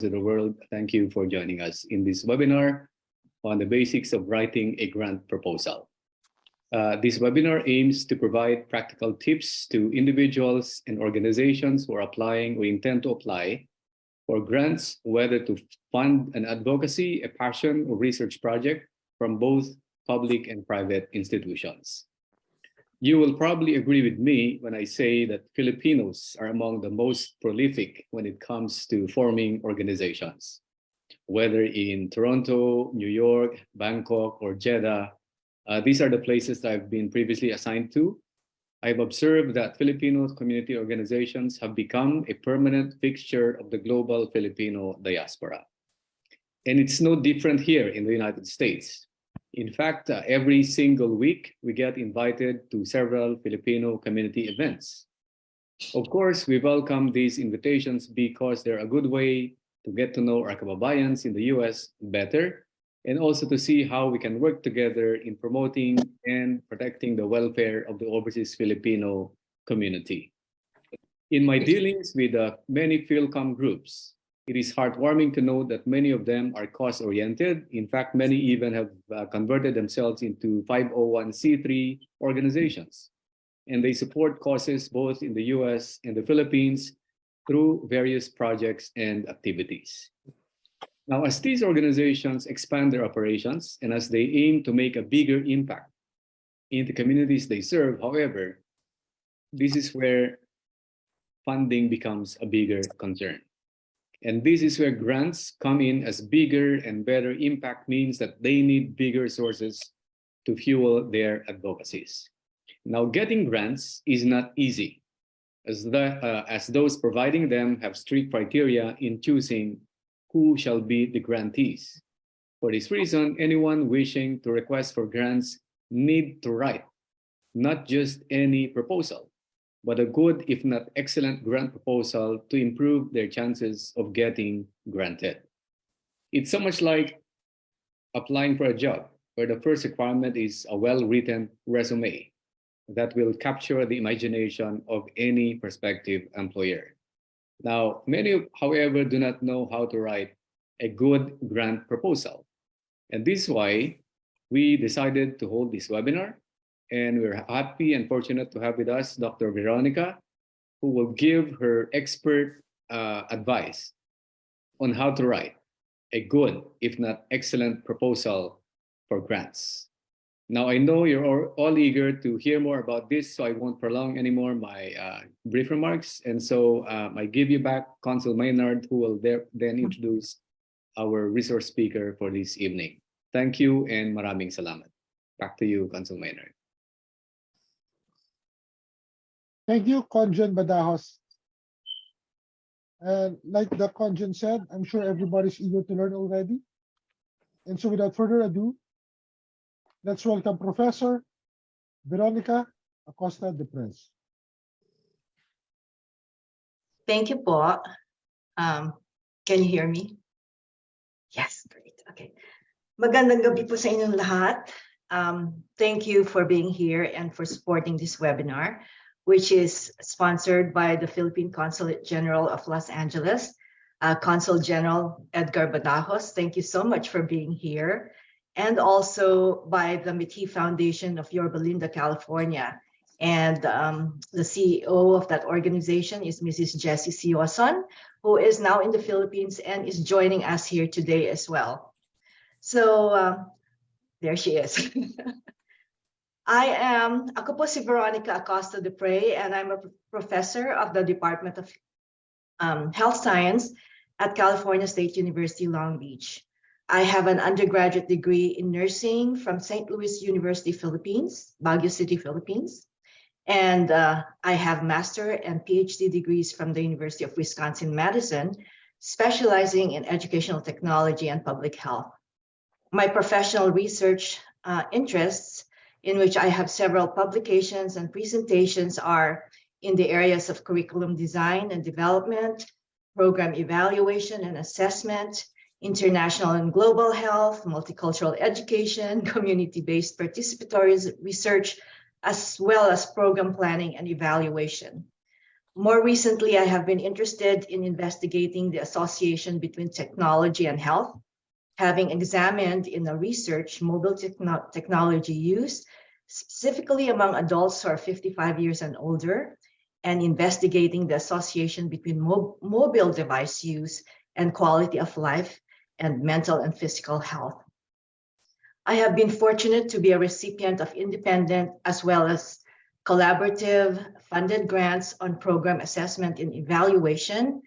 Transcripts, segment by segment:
of the world, thank you for joining us in this webinar on the basics of writing a grant proposal. This webinar aims to provide practical tips to individuals and organizations who are applying or intend to apply for grants, whether to fund an advocacy, a passion, or research project from both public and private institutions. You will probably agree with me when I say that Filipinos are among the most prolific when it comes to forming organizations. Whether in Toronto, New York, Bangkok, or Jeddah, these are the places that I've been previously assigned to. I've observed that Filipino community organizations have become a permanent fixture of the global Filipino diaspora. And it's no different here in the United States. In fact, every single week, we get invited to several Filipino community events. Of course, we welcome these invitations because they're a good way to get to know our kababayans in the US better, and also to see how we can work together in promoting and protecting the welfare of the overseas Filipino community. In my dealings with many Philcom groups, it is heartwarming to know that many of them are cost-oriented. In fact, many even have converted themselves into 501c3 organizations. And they support causes both in the US and the Philippines through various projects and activities. Now, as these organizations expand their operations and as they aim to make a bigger impact in the communities they serve, however, this is where funding becomes a bigger concern. And this is where grants come in, as bigger and better impact means that they need bigger sources to fuel their advocacies. Now, getting grants is not easy, as those providing them have strict criteria in choosing who shall be the grantees. For this reason, anyone wishing to request for grants need to write not just any proposal, but a good, if not excellent, grant proposal to improve their chances of getting granted. It's so much like applying for a job, where the first requirement is a well-written resume that will capture the imagination of any prospective employer. Now, many, however, do not know how to write a good grant proposal. And this is why we decided to hold this webinar. And we're happy and fortunate to have with us Dr. Veronica, who will give her expert advice on how to write a good, if not excellent, proposal for grants. Now, I know you're all eager to hear more about this, so I won't prolong anymore my brief remarks. And so I give you back Consul Maynard, who will then introduce our resource speaker for this evening. Thank you and maraming salamat. Back to you, Consul Maynard. Thank you, Consul Badajos. And like the Consul said, I'm sure everybody's eager to learn already. And so without further ado, let's welcome Professor Veronica Acosta Deprez. Thank you po. Can you hear me? Yes, great. Okay. Magandang gabi po sa inyong lahat. Thank you for being here and for supporting this webinar, which is sponsored by the Philippine Consulate General of Los Angeles, Consul General Edgar Badajos. Thank you so much for being here. And also by the MITI Foundation of Yorba Linda, California. And the CEO of that organization is Mrs. Jessie Sioson, who is now in the Philippines and is joining us here today as well. So there she is. Ako po si Veronica Acosta Deprez, and I'm a professor of the Department of Health Science at California State University, Long Beach. I have an undergraduate degree in nursing from St. Louis University, Philippines, Baguio City, Philippines. And I have master and PhD degrees from the University of Wisconsin-Madison, specializing in educational technology and public health. My professional research interests, in which I have several publications and presentations, are in the areas of curriculum design and development, program evaluation and assessment, international and global health, multicultural education, community-based participatory research, as well as program planning and evaluation. More recently, I have been interested in investigating the association between technology and health, having examined in the research mobile technology use, specifically among adults who are 55 years and older, and investigating the association between mobile device use and quality of life and mental and physical health. I have been fortunate to be a recipient of independent as well as collaborative funded grants on program assessment and evaluation,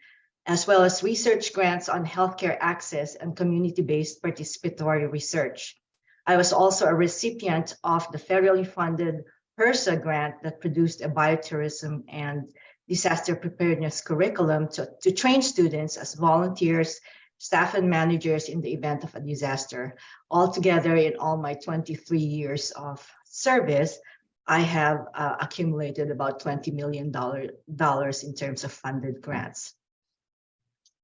as well as research grants on healthcare access and community-based participatory research. I was also a recipient of the federally funded HRSA grant that produced a biotourism and disaster preparedness curriculum to train students as volunteers, staff, and managers in the event of a disaster. Altogether, in all my 23 years of service, I have accumulated about $20 million in terms of funded grants.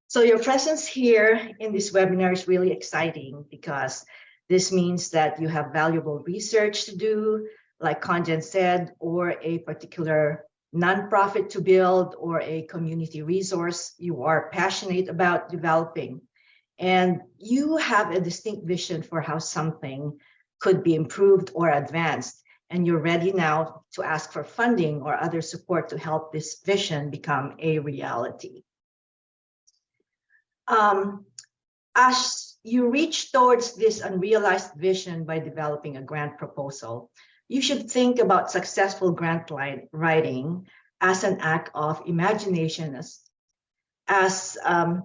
So your presence here in this webinar is really exciting because this means that you have valuable research to do, like Conjen said, or a particular nonprofit to build, or a community resource you are passionate about developing. And you have a distinct vision for how something could be improved or advanced. And you're ready now to ask for funding or other support to help this vision become a reality. As you reach towards this unrealized vision by developing a grant proposal, you should think about successful grant writing as an act of imagination, as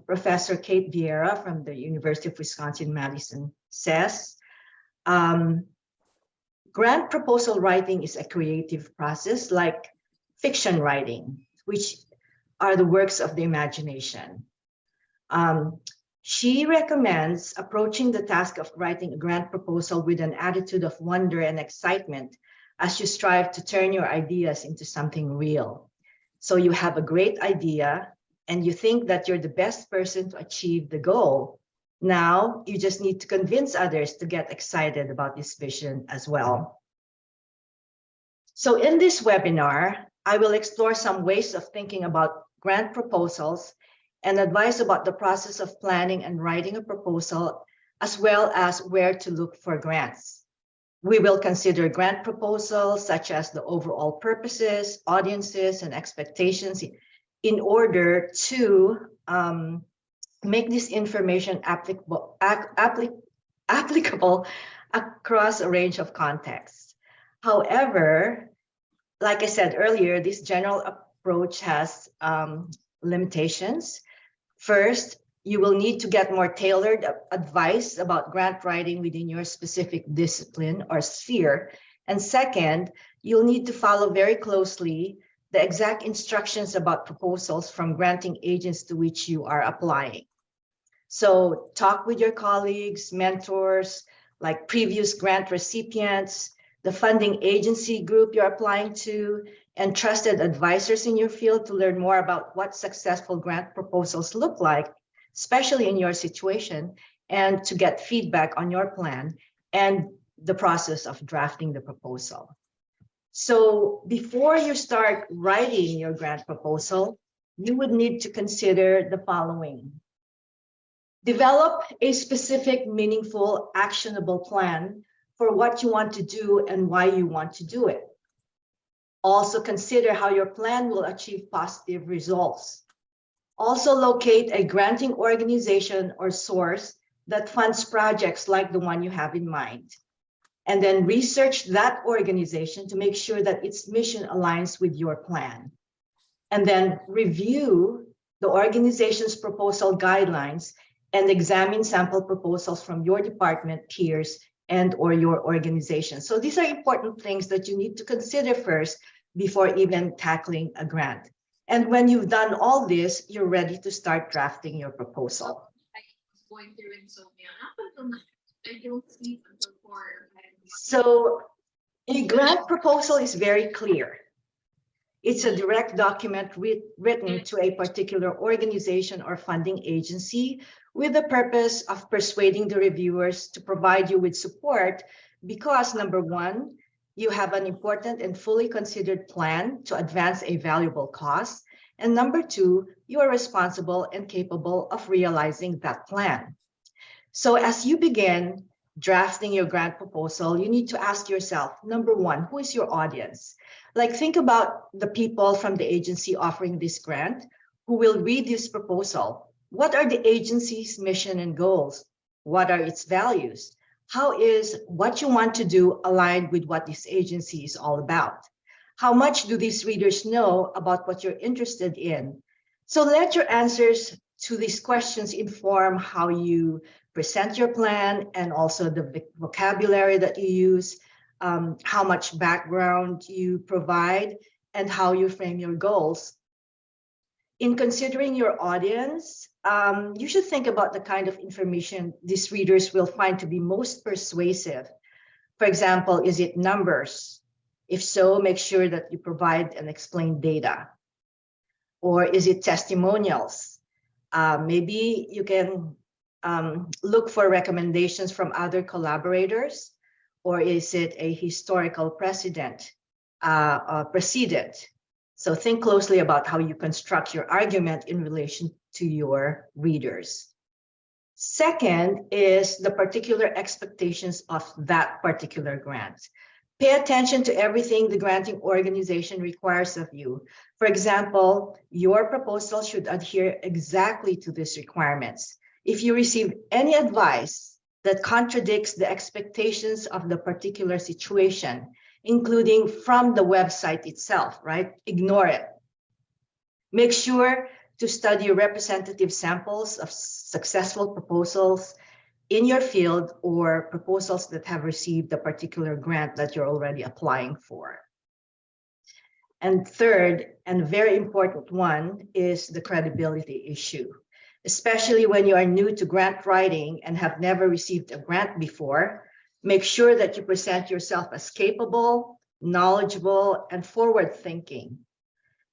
Professor Kate Vieira from the University of Wisconsin-Madison says. Grant proposal writing is a creative process like fiction writing, which are the works of the imagination. She recommends approaching the task of writing a grant proposal with an attitude of wonder and excitement as you strive to turn your ideas into something real. So you have a great idea and you think that you're the best person to achieve the goal. Now you just need to convince others to get excited about this vision as well. So in this webinar, I will explore some ways of thinking about grant proposals and advise about the process of planning and writing a proposal, as well as where to look for grants. We will consider grant proposals such as the overall purposes, audiences, and expectations in order to make this information applicable across a range of contexts. However, like I said earlier, this general approach has limitations. First, you will need to get more tailored advice about grant writing within your specific discipline or sphere. And second, you'll need to follow very closely the exact instructions about proposals from granting agents to which you are applying. So talk with your colleagues, mentors, like previous grant recipients, the funding agency group you're applying to, and trusted advisors in your field to learn more about what successful grant proposals look like, especially in your situation, and to get feedback on your plan and the process of drafting the proposal. So before you start writing your grant proposal, you would need to consider the following. Develop a specific, meaningful, actionable plan for what you want to do and why you want to do it. Also consider how your plan will achieve positive results. Also locate a granting organization or source that funds projects like the one you have in mind. And then research that organization to make sure that its mission aligns with your plan. And then review the organization's proposal guidelines and examine sample proposals from your department, peers, and or your organization. So these are important things that you need to consider first before even tackling a grant. And when you've done all this, you're ready to start drafting your proposal. So a grant proposal is very clear. It's a direct document written to a particular organization or funding agency with the purpose of persuading the reviewers to provide you with support because, number one, you have an important and fully considered plan to advance a valuable cause. And number two, you are responsible and capable of realizing that plan. So as you begin drafting your grant proposal, you need to ask yourself, number one, who is your audience? Like, think about the people from the agency offering this grant who will read this proposal. What are the agency's mission and goals? What are its values? How is what you want to do aligned with what this agency is all about? How much do these readers know about what you're interested in? So let your answers to these questions inform how you present your plan and also the vocabulary that you use, how much background you provide, and how you frame your goals. In considering your audience, you should think about the kind of information these readers will find to be most persuasive. For example, is it numbers? If so, make sure that you provide and explain data. Or is it testimonials? Maybe you can look for recommendations from other collaborators, or is it a historical precedent? So think closely about how you construct your argument in relation to your readers. Second is the particular expectations of that particular grant. Pay attention to everything the granting organization requires of you. For example, your proposal should adhere exactly to these requirements. If you receive any advice that contradicts the expectations of the particular situation, including from the website itself, right? Ignore it. Make sure to study representative samples of successful proposals in your field or proposals that have received the particular grant that you're already applying for. And third, and very important one, is the credibility issue. Especially when you are new to grant writing and have never received a grant before, make sure that you present yourself as capable, knowledgeable, and forward-thinking.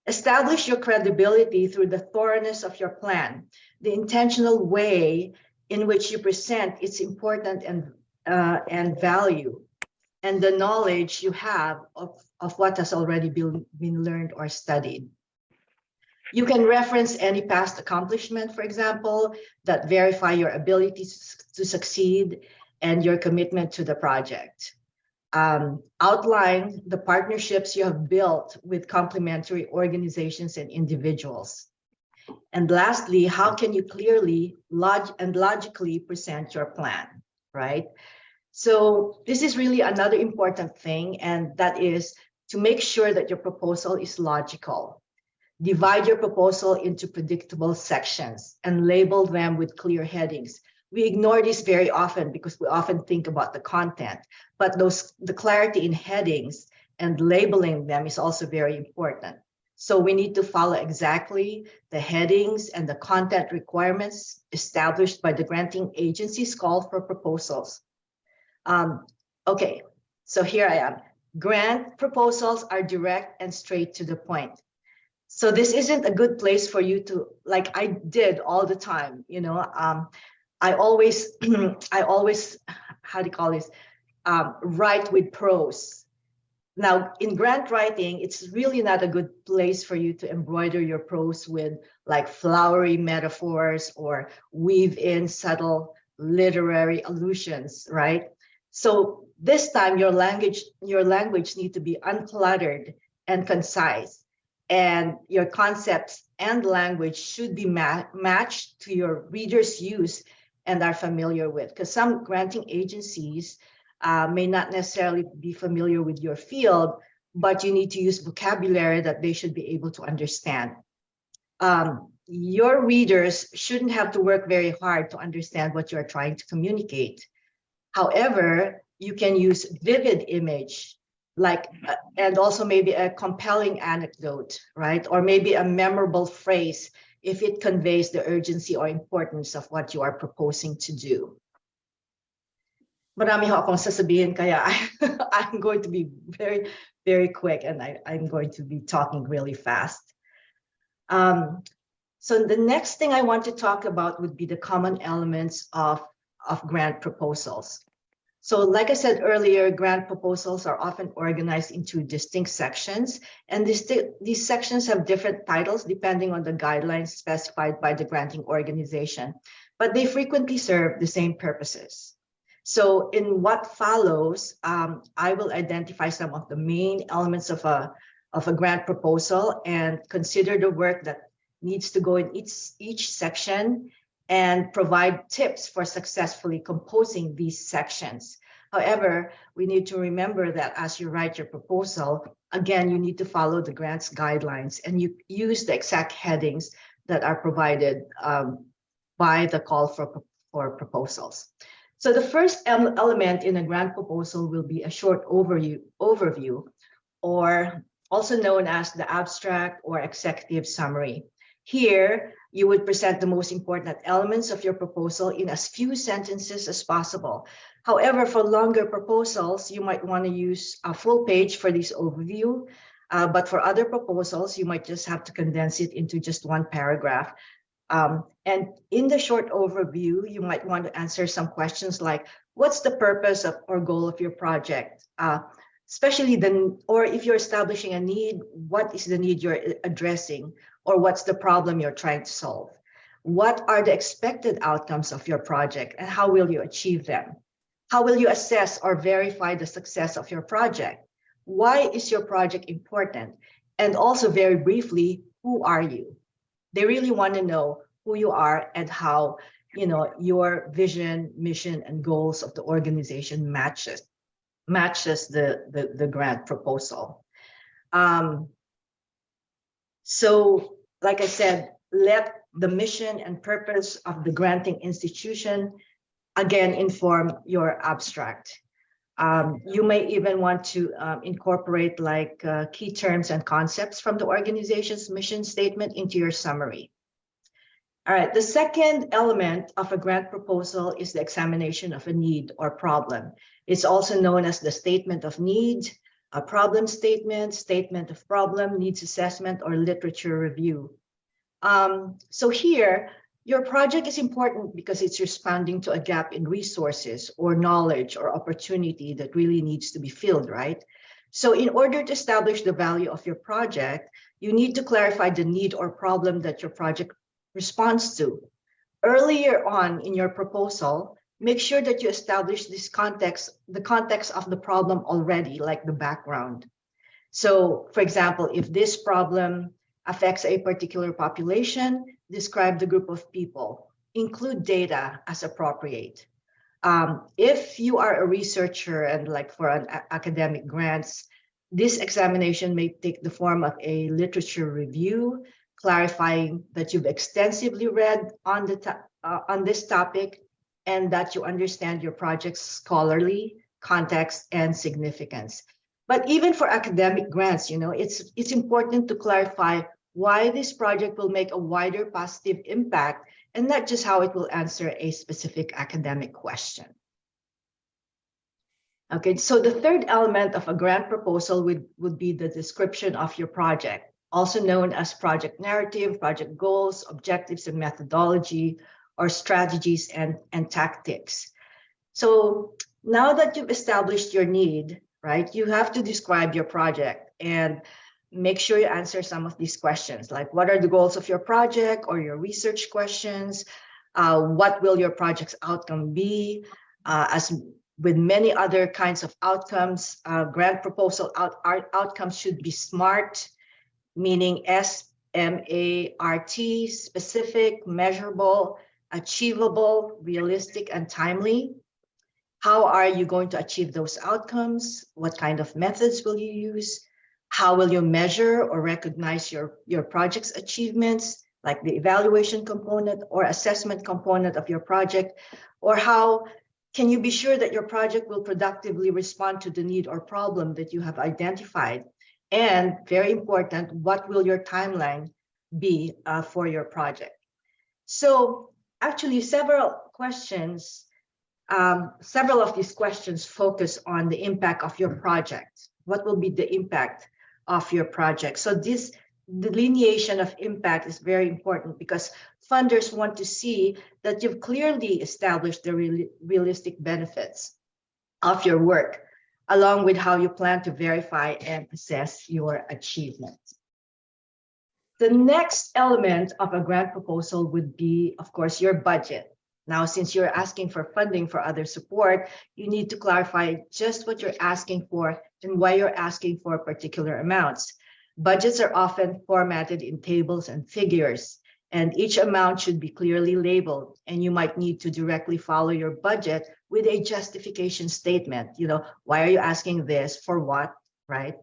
Establish your credibility through the thoroughness of your plan, the intentional way in which you present its importance and value, and the knowledge you have of what has already been learned or studied. You can reference any past accomplishment, for example, that verify your ability to succeed and your commitment to the project. Outline the partnerships you have built with complementary organizations and individuals. And lastly, how can you clearly and logically present your plan, right? So this is really another important thing, and that is to make sure that your proposal is logical. Divide your proposal into predictable sections and label them with clear headings. We ignore this very often because we often think about the content, but the clarity in headings and labeling them is also very important. So we need to follow exactly the headings and the content requirements established by the granting agency's call for proposals. Okay, so here I am. Grant proposals are direct and straight to the point. So this isn't a good place for you to, like I did all the time, you know, I always, how do you call this, write with prose. Now, in grant writing, it's really not a good place for you to embroider your prose with like flowery metaphors or weave in subtle literary allusions, right? So this time, your language needs to be uncluttered and concise, and your concepts and language should be matched to your readers' use and are familiar with, because some granting agencies may not necessarily be familiar with your field, but you need to use vocabulary that they should be able to understand. Your readers shouldn't have to work very hard to understand what you're trying to communicate. However, you can use vivid image, like, and also maybe a compelling anecdote, right? Or maybe a memorable phrase if it conveys the urgency or importance of what you are proposing to do. Marami ho akong sasabihin, kaya I'm going to be very, very quick, and I'm going to be talking really fast. So the next thing I want to talk about would be the common elements of grant proposals. So like I said earlier, grant proposals are often organized into distinct sections, and these sections have different titles depending on the guidelines specified by the granting organization, but they frequently serve the same purposes. So in what follows, I will identify some of the main elements of a grant proposal and consider the work that needs to go in each section and provide tips for successfully composing these sections. However, we need to remember that as you write your proposal, again, you need to follow the grant's guidelines and you use the exact headings that are provided by the call for proposals. So the first element in a grant proposal will be a short overview, or also known as the abstract or executive summary. Here, you would present the most important elements of your proposal in as few sentences as possible. However, for longer proposals, you might want to use a full page for this overview, but for other proposals, you might just have to condense it into just one paragraph. And in the short overview, you might want to answer some questions like, what's the purpose of or goal of your project? Especially or if you're establishing a need, what is the need you're addressing? Or what's the problem you're trying to solve? What are the expected outcomes of your project and how will you achieve them? How will you assess or verify the success of your project? Why is your project important? And also very briefly, who are you? They really want to know who you are and how, your vision, mission, and goals of the organization matches the grant proposal. So, like I said, let the mission and purpose of the granting institution again inform your abstract. You may even want to incorporate key terms and concepts from the organization's mission statement into your summary. All right, the second element of a grant proposal is the examination of a need or problem. It's also known as the statement of need, a problem statement, statement of problem, needs assessment, or literature review. So here, your project is important because it's responding to a gap in resources or knowledge or opportunity that really needs to be filled, right? So in order to establish the value of your project, you need to clarify the need or problem that your project responds to. Earlier on in your proposal, make sure that you establish the context of the problem already, like the background. So for example, if this problem affects a particular population, describe the group of people, include data as appropriate. If you are a researcher and for an academic grants, this examination may take the form of a literature review, clarifying that you've extensively read on this topic and that you understand your project's scholarly context and significance. But even for academic grants, it's important to clarify why this project will make a wider positive impact and not just how it will answer a specific academic question. Okay, so the third element of a grant proposal would be the description of your project, also known as project narrative, project goals, objectives and methodology, or strategies and tactics. So now that you've established your need, right, you have to describe your project and make sure you answer some of these questions, like what are the goals of your project or your research questions? What will your project's outcome be? As with many other kinds of outcomes, grant proposal outcomes should be SMART, meaning S-M-A-R-T, specific, measurable, achievable, realistic, and timely. How are you going to achieve those outcomes? What kind of methods will you use? How will you measure or recognize your project's achievements, like the evaluation component or assessment component of your project? Or how can you be sure that your project will productively respond to the need or problem that you have identified? And very important, what will your timeline be for your project? So actually, several of these questions focus on the impact of your project. What will be the impact of your project? So this delineation of impact is very important because funders want to see that you've clearly established the realistic benefits. of your work, along with how you plan to verify and assess your achievements. The next element of a grant proposal would be, of course, your budget. Now, since you're asking for funding for other support, you need to clarify just what you're asking for and why you're asking for particular amounts. Budgets are often formatted in tables and figures, and each amount should be clearly labeled. And you might need to directly follow your budget with a justification statement. Why are you asking this? For what, right?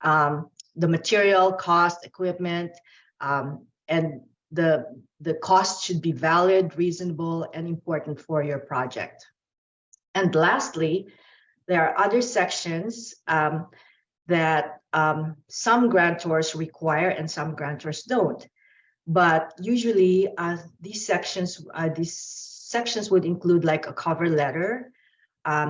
The material, cost, equipment, and the cost should be valid, reasonable, and important for your project. And lastly, there are other sections that some grantors require and some grantors don't. But usually these sections would include like a cover letter.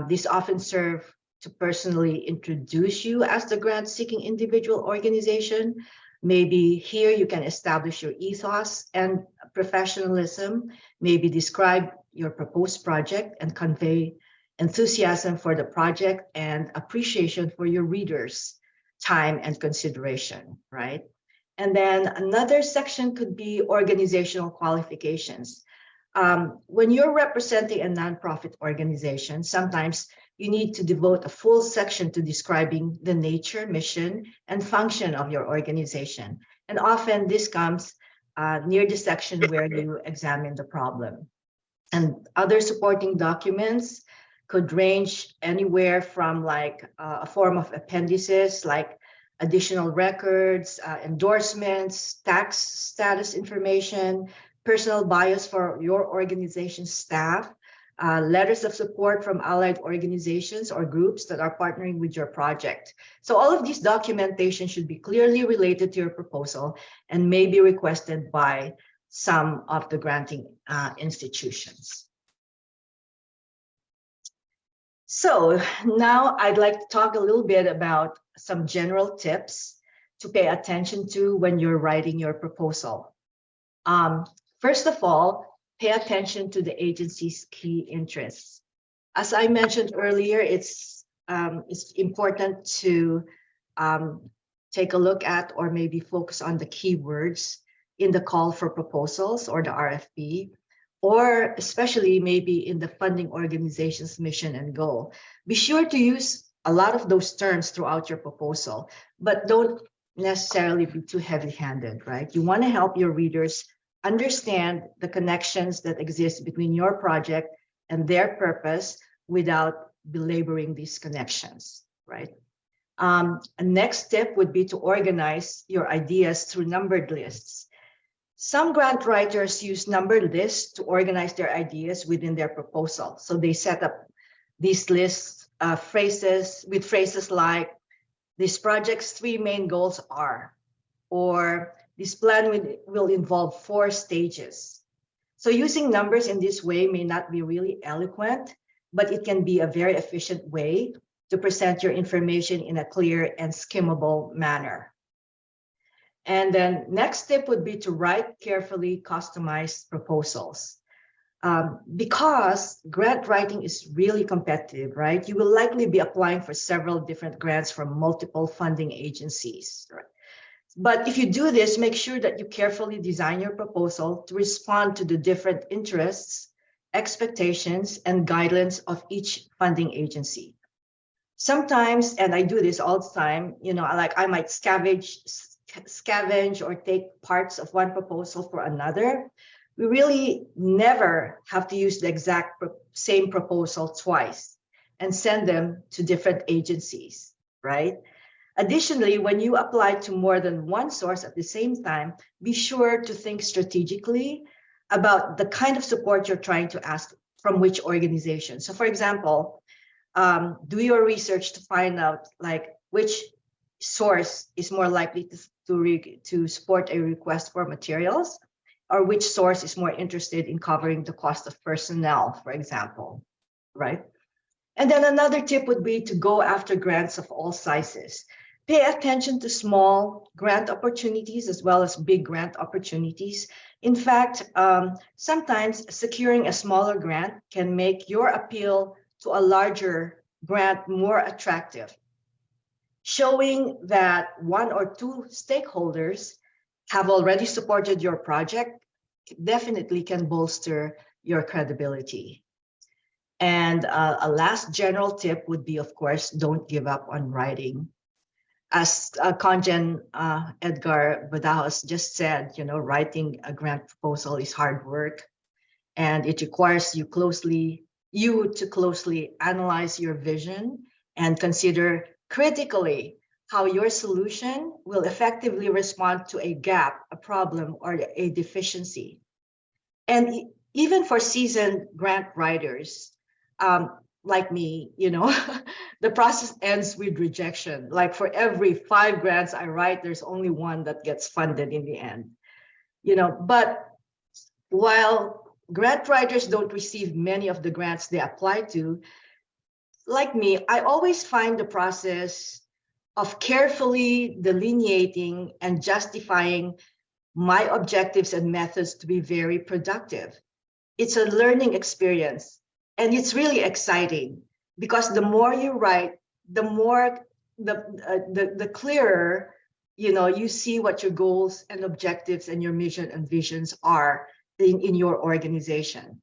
These often serve to personally introduce you as the grant-seeking individual organization. Maybe here you can establish your ethos and professionalism, maybe describe your proposed project and convey enthusiasm for the project and appreciation for your readers' time and consideration, right? And then another section could be organizational qualifications. When you're representing a nonprofit organization, sometimes you need to devote a full section to describing the nature, mission, and function of your organization. And often this comes near the section where you examine the problem. And other supporting documents could range anywhere from like a form of appendices, like additional records, endorsements, tax status information, personal bios for your organization's staff, letters of support from allied organizations or groups that are partnering with your project. So all of these documentation should be clearly related to your proposal and may be requested by some of the granting institutions. So now I'd like to talk a little bit about some general tips to pay attention to when you're writing your proposal. First of all, pay attention to the agency's key interests. As I mentioned earlier, it's important to take a look at or maybe focus on the keywords in the call for proposals or the RFP, or especially maybe in the funding organization's mission and goal. Be sure to use a lot of those terms throughout your proposal, but don't necessarily be too heavy-handed, right? You want to help your readers understand the connections that exist between your project and their purpose without belaboring these connections, right? A next step would be to organize your ideas through numbered lists. Some grant writers use numbered lists to organize their ideas within their proposal. So they set up these lists with phrases like, this project's 3 main goals are, or this plan will involve 4 stages. So using numbers in this way may not be really eloquent, but it can be a very efficient way to present your information in a clear and skimmable manner. And then next step would be to write carefully customized proposals. Because grant writing is really competitive, right? You will likely be applying for several different grants from multiple funding agencies, right? But if you do this, make sure that you carefully design your proposal to respond to the different interests, expectations, and guidelines of each funding agency. Sometimes, and I do this all the time, I might scavenge or take parts of one proposal for another. We really never have to use the exact same proposal twice and send them to different agencies, right? Additionally, when you apply to more than one source at the same time, be sure to think strategically about the kind of support you're trying to ask from which organization. So for example, do your research to find out which source is more likely to support a request for materials, or which source is more interested in covering the cost of personnel, for example, right? And then another tip would be to go after grants of all sizes. Pay attention to small grant opportunities as well as big grant opportunities. In fact, sometimes securing a smaller grant can make your appeal to a larger grant more attractive. Showing that one or two stakeholders have already supported your project definitely can bolster your credibility. And a last general tip would be, of course, don't give up on writing. As Congen Edgar Badajos just said, writing a grant proposal is hard work, and it requires you to closely analyze your vision and consider critically how your solution will effectively respond to a gap, a problem, or a deficiency. And even for seasoned grant writers, like me, the process ends with rejection. Like for every 5 grants I write, there's only one that gets funded in the end. But while grant writers don't receive many of the grants they apply to, like me, I always find the process of carefully delineating and justifying my objectives and methods to be very productive. It's a learning experience, and it's really exciting because the more you write, the more the clearer you see what your goals and objectives and your mission and visions are in your organization.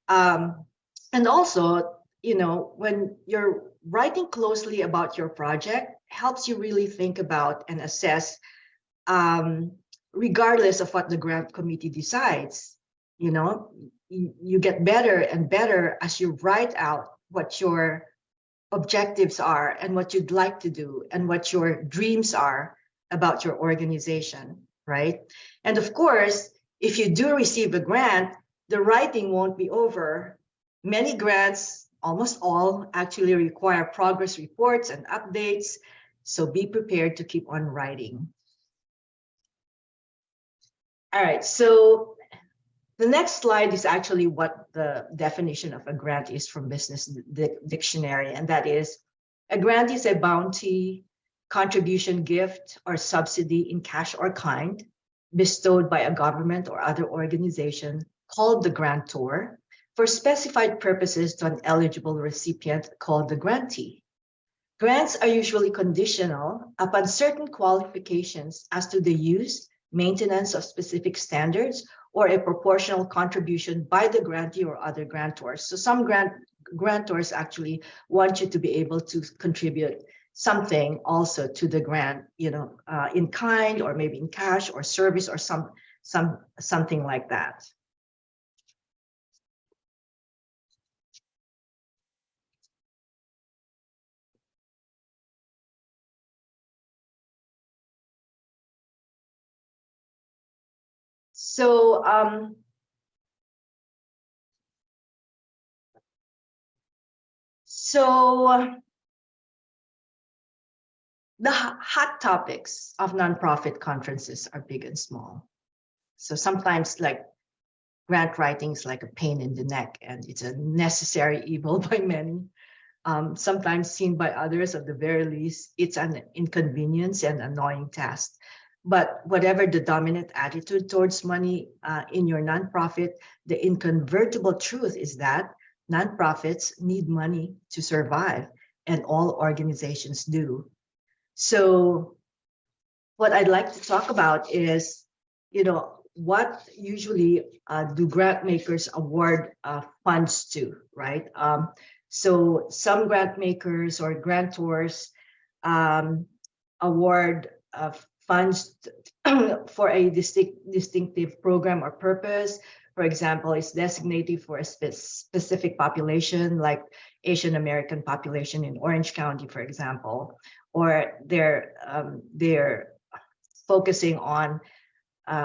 And also, when you're writing closely about your project, helps you really think about and assess, regardless of what the grant committee decides. You get better and better as you write out what your objectives are and what you'd like to do and what your dreams are about your organization, right? And of course, if you do receive a grant, the writing won't be over. Many grants, almost all, actually require progress reports and updates, so be prepared to keep on writing. All right, so the next slide is actually what the definition of a grant is from Business Dictionary, and that is, a grant is a bounty, contribution, gift, or subsidy in cash or kind bestowed by a government or other organization called the grantor for specified purposes to an eligible recipient called the grantee. Grants are usually conditional upon certain qualifications as to the use, maintenance of specific standards, or a proportional contribution by the grantee or other grantors. So some grantors actually want you to be able to contribute something also to the grant, in kind, or maybe in cash or service, or something like that. So the hot topics of nonprofit conferences are big and small. So sometimes, like, grant writing is like a pain in the neck, and it's a necessary evil by many. Sometimes seen by others, at the very least, it's an inconvenience and annoying task. But whatever the dominant attitude towards money in your nonprofit, the inconvertible truth is that nonprofits need money to survive, and all organizations do. So what I'd like to talk about is, what usually do grant makers award funds to, right? So some grant makers or grantors award funds for a distinctive program or purpose. For example, it's designated for a specific population, like Asian American population in Orange County, for example, or they're focusing on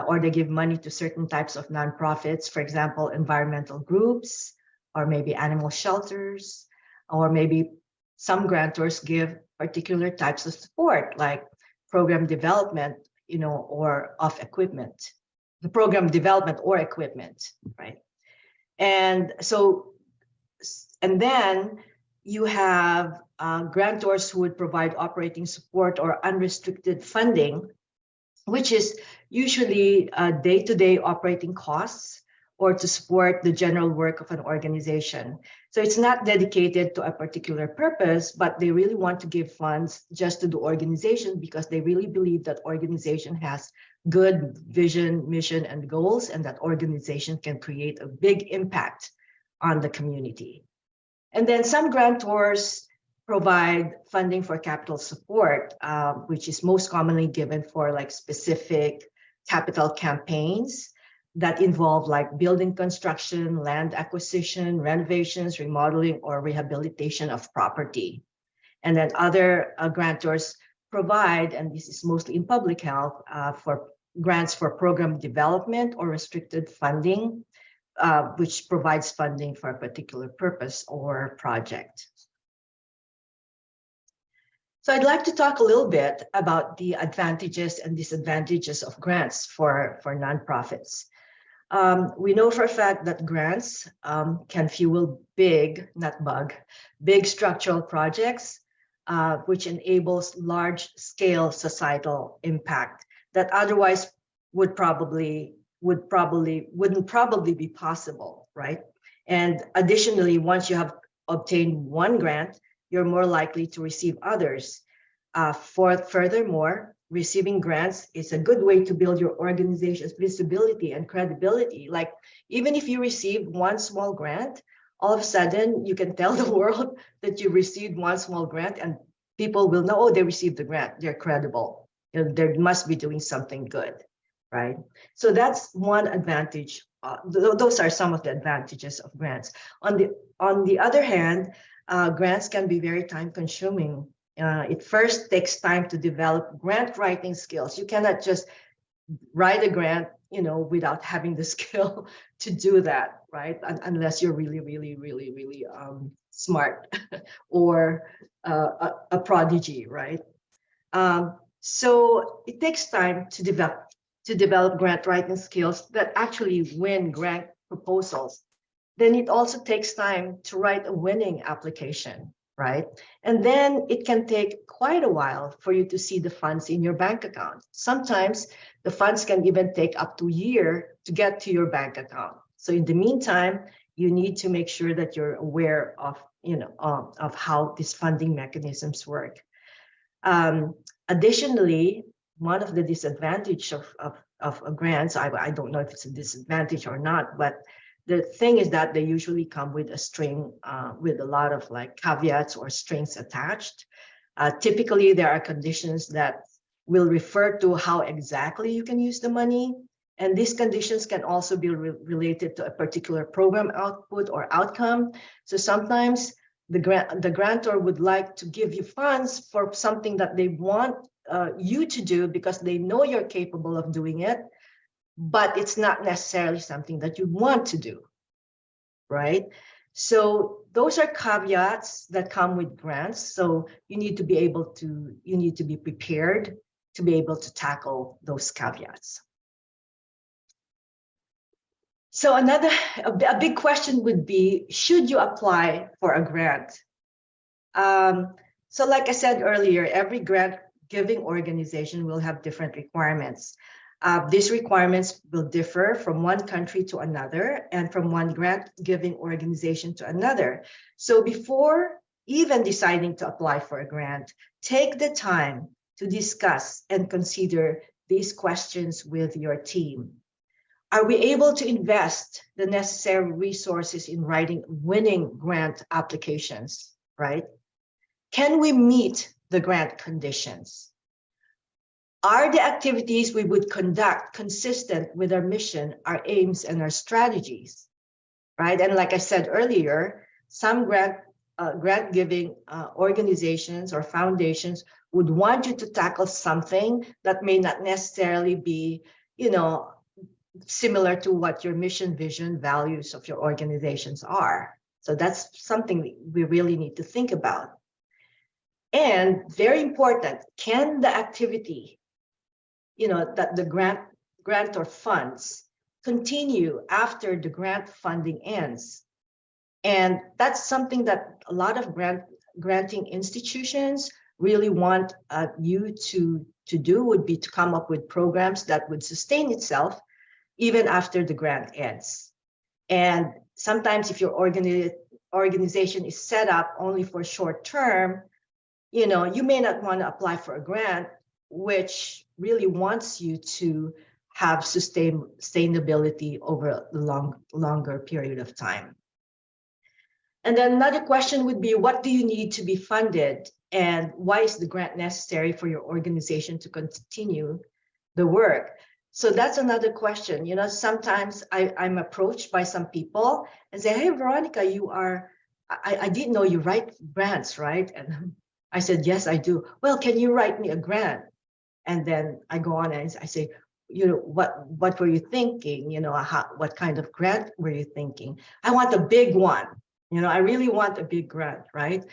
or they give money to certain types of nonprofits, for example, environmental groups, or maybe animal shelters, or maybe some grantors give particular types of support, like program development, or of equipment, the program development or equipment, right? And then you have grantors who would provide operating support or unrestricted funding, which is usually day-to-day operating costs or to support the general work of an organization. So it's not dedicated to a particular purpose, but they really want to give funds just to the organization because they really believe that organization has good vision, mission, and goals, and that organization can create a big impact on the community. And then some grantors provide funding for capital support, which is most commonly given for like specific capital campaigns that involve like building construction, land acquisition, renovations, remodeling, or rehabilitation of property. And then other grantors provide, and this is mostly in public health, for grants for program development or restricted funding, which provides funding for a particular purpose or project. So I'd like to talk a little bit about the advantages and disadvantages of grants for nonprofits. We know for a fact that grants can fuel big, not bug, big structural projects, which enables large-scale societal impact that otherwise wouldn't probably be possible, right? And additionally, once you have obtained one grant, you're more likely to receive others. Furthermore, receiving grants is a good way to build your organization's visibility and credibility. Like, even if you receive one small grant, all of a sudden you can tell the world that you received one small grant and people will know, oh, they received the grant, they're credible. You know, they must be doing something good, right? So that's one advantage. Those are some of the advantages of grants. On the other hand, grants can be very time consuming. It first takes time to develop grant writing skills. You cannot just write a grant, you know, without having the skill to do that, right? Unless you're really, really, really, really smart or a prodigy, right? So it takes time to develop grant writing skills that actually win grant proposals. Then it also takes time to write a winning application, right? And then it can take quite a while for you to see the funds in your bank account. Sometimes the funds can even take up to a year to get to your bank account. So in the meantime, you need to make sure that you're aware of, you know, of how these funding mechanisms work. Additionally, one of the disadvantages of grants, I don't know if it's a disadvantage or not, but the thing is that they usually come with a string, with a lot of like caveats or strings attached. Typically, there are conditions that will refer to how exactly you can use the money. And these conditions can also be related to a particular program output or outcome. So sometimes the grantor would like to give you funds for something that they want you to do because they know you're capable of doing it, but it's not necessarily something that you want to do, right? So those are caveats that come with grants. So you need to be prepared to be able to tackle those caveats. So a big question would be, should you apply for a grant? So like I said earlier, every grant giving organization will have different requirements. These requirements will differ from one country to another and from one grant giving organization to another. So before even deciding to apply for a grant, take the time to discuss and consider these questions with your team. Are we able to invest the necessary resources in writing winning grant applications, right? Can we meet the grant conditions? Are the activities we would conduct consistent with our mission, our aims, and our strategies, right? And like I said earlier, some grant-giving organizations or foundations would want you to tackle something that may not necessarily be, you know, similar to what your mission, vision, values of your organizations are. So that's something we really need to think about. And very important, can the activity, you know, that the grantor funds continue after the grant funding ends? And that's something that a lot of granting institutions really want you to do, would be to come up with programs that would sustain itself even after the grant ends. And sometimes if your organization is set up only for short term, you may not want to apply for a grant, which really wants you to have sustainability over a longer period of time. And then another question would be, what do you need to be funded? And why is the grant necessary for your organization to continue the work? So that's another question. Sometimes I'm approached by some people and say, hey, Veronica, I didn't know you write grants, right? And I said, yes, I do. Well, can you write me a grant? And then I go on and I say, what were you thinking? What kind of grant were you thinking? I want a big one. I really want a big grant, right?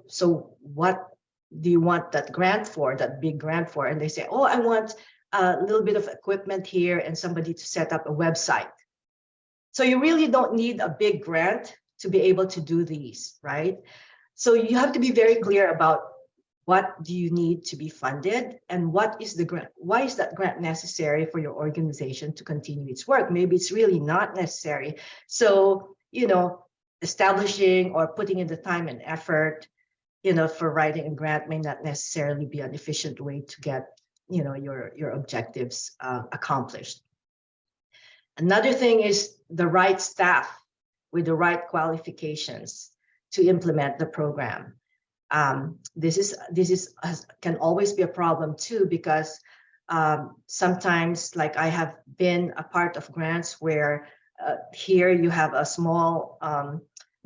So what do you want that grant for, that big grant for? And they say, oh, I want a little bit of equipment here and somebody to set up a website. So you really don't need a big grant to be able to do these, right? So you have to be very clear about what do you need to be funded and what is the grant? Why is that grant necessary for your organization to continue its work? Maybe it's really not necessary. So, establishing or putting in the time and effort, for writing a grant may not necessarily be an efficient way to get, your objectives accomplished. Another thing is the right staff with the right qualifications to implement the program. This can always be a problem too, because sometimes, like I have been a part of grants where here you have a small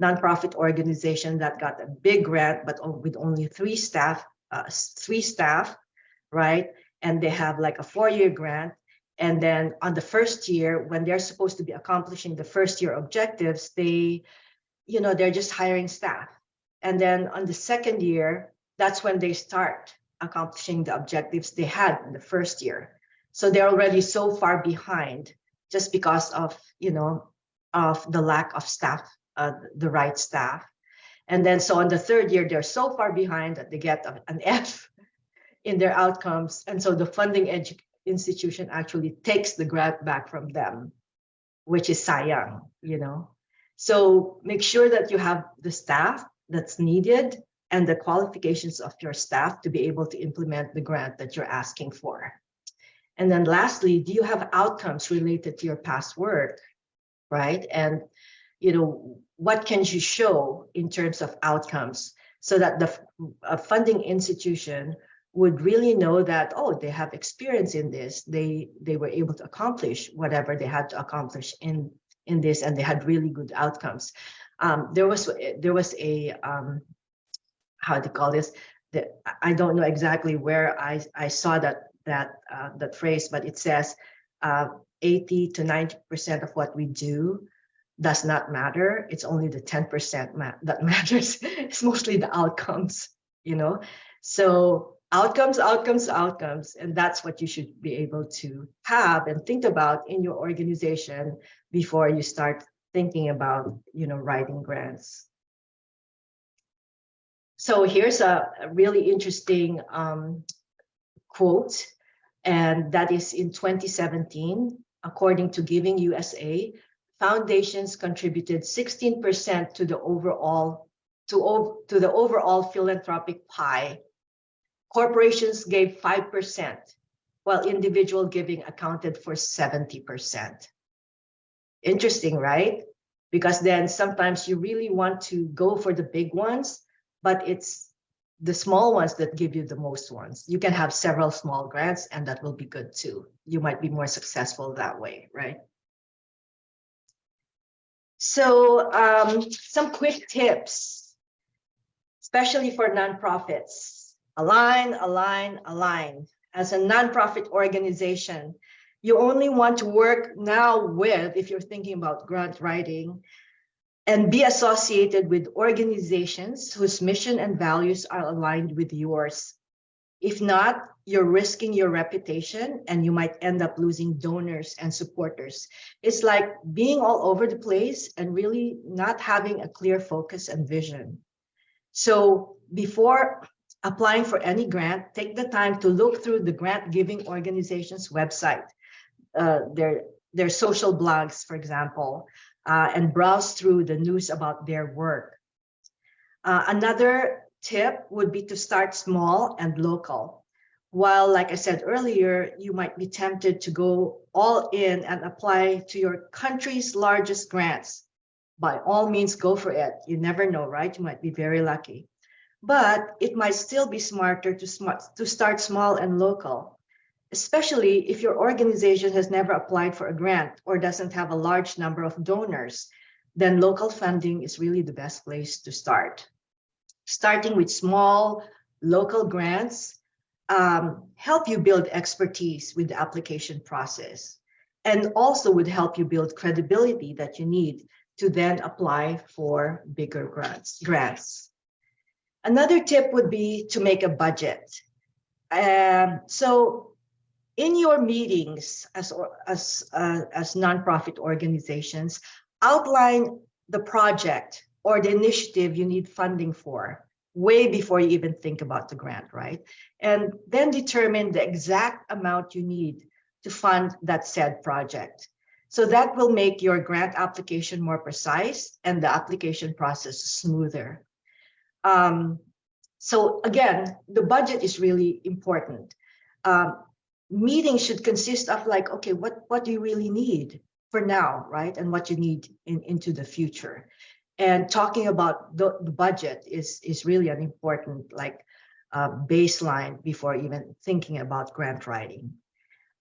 nonprofit organization that got a big grant, but with only three staff, right? And they have like a 4-year grant. And then on the first year, when they're supposed to be accomplishing the first year objectives, they're just hiring staff. And then on the second year, that's when they start accomplishing the objectives they had in the first year. So they're already so far behind just because of, of the lack of staff, the right staff. And then so on the third year, they're so far behind that they get an F in their outcomes. And so the funding institution actually takes the grant back from them, which is sayang, So make sure that you have the staff that's needed and the qualifications of your staff to be able to implement the grant that you're asking for. And then lastly, do you have outcomes related to your past work, right? And, what can you show in terms of outcomes so that the funding institution would really know that, oh, they have experience in this. They were able to accomplish whatever they had to accomplish in this, and they had really good outcomes. There was a how do you call this? I don't know exactly where I saw that phrase, but it says 80 to 90% of what we do does not matter. It's only the 10% that matters. It's mostly the outcomes, So outcomes, and that's what you should be able to have and think about in your organization before you start thinking about, writing grants. So here's a really interesting quote, and that is in 2017, according to Giving USA, foundations contributed 16% to the overall philanthropic pie. Corporations gave 5%, while individual giving accounted for 70%. Interesting, right? Because then sometimes you really want to go for the big ones, but it's the small ones that give you the most ones. You can have several small grants, and that will be good too. You might be more successful that way, right? So some quick tips, especially for nonprofits. Align. As a nonprofit organization, you only want to work now with, if you're thinking about grant writing, and be associated with organizations whose mission and values are aligned with yours. If not, you're risking your reputation and you might end up losing donors and supporters. It's like being all over the place and really not having a clear focus and vision. So before applying for any grant, take the time to look through the grant giving organization's website, their social blogs, for example. and browse through the news about their work. Another tip would be to start small and local. While, like I said earlier, you might be tempted to go all in and apply to your country's largest grants, by all means, go for it. You never know, right? You might be very lucky. But it might still be smarter to start small and local, especially if your organization has never applied for a grant or doesn't have a large number of donors. Then local funding is really the best place to start. Starting with small local grants help you build expertise with the application process, and also would help you build credibility that you need to then apply for bigger grants. Another tip would be to make a budget. So in your meetings as nonprofit organizations, outline the project or the initiative you need funding for way before you even think about the grant, right? And then determine the exact amount you need to fund that said project. So that will make your grant application more precise and the application process smoother. So again, the budget is really important. Meetings should consist of like, okay, what do you really need for now, right? And what you need into the future. And talking about the budget is really an important baseline before even thinking about grant writing.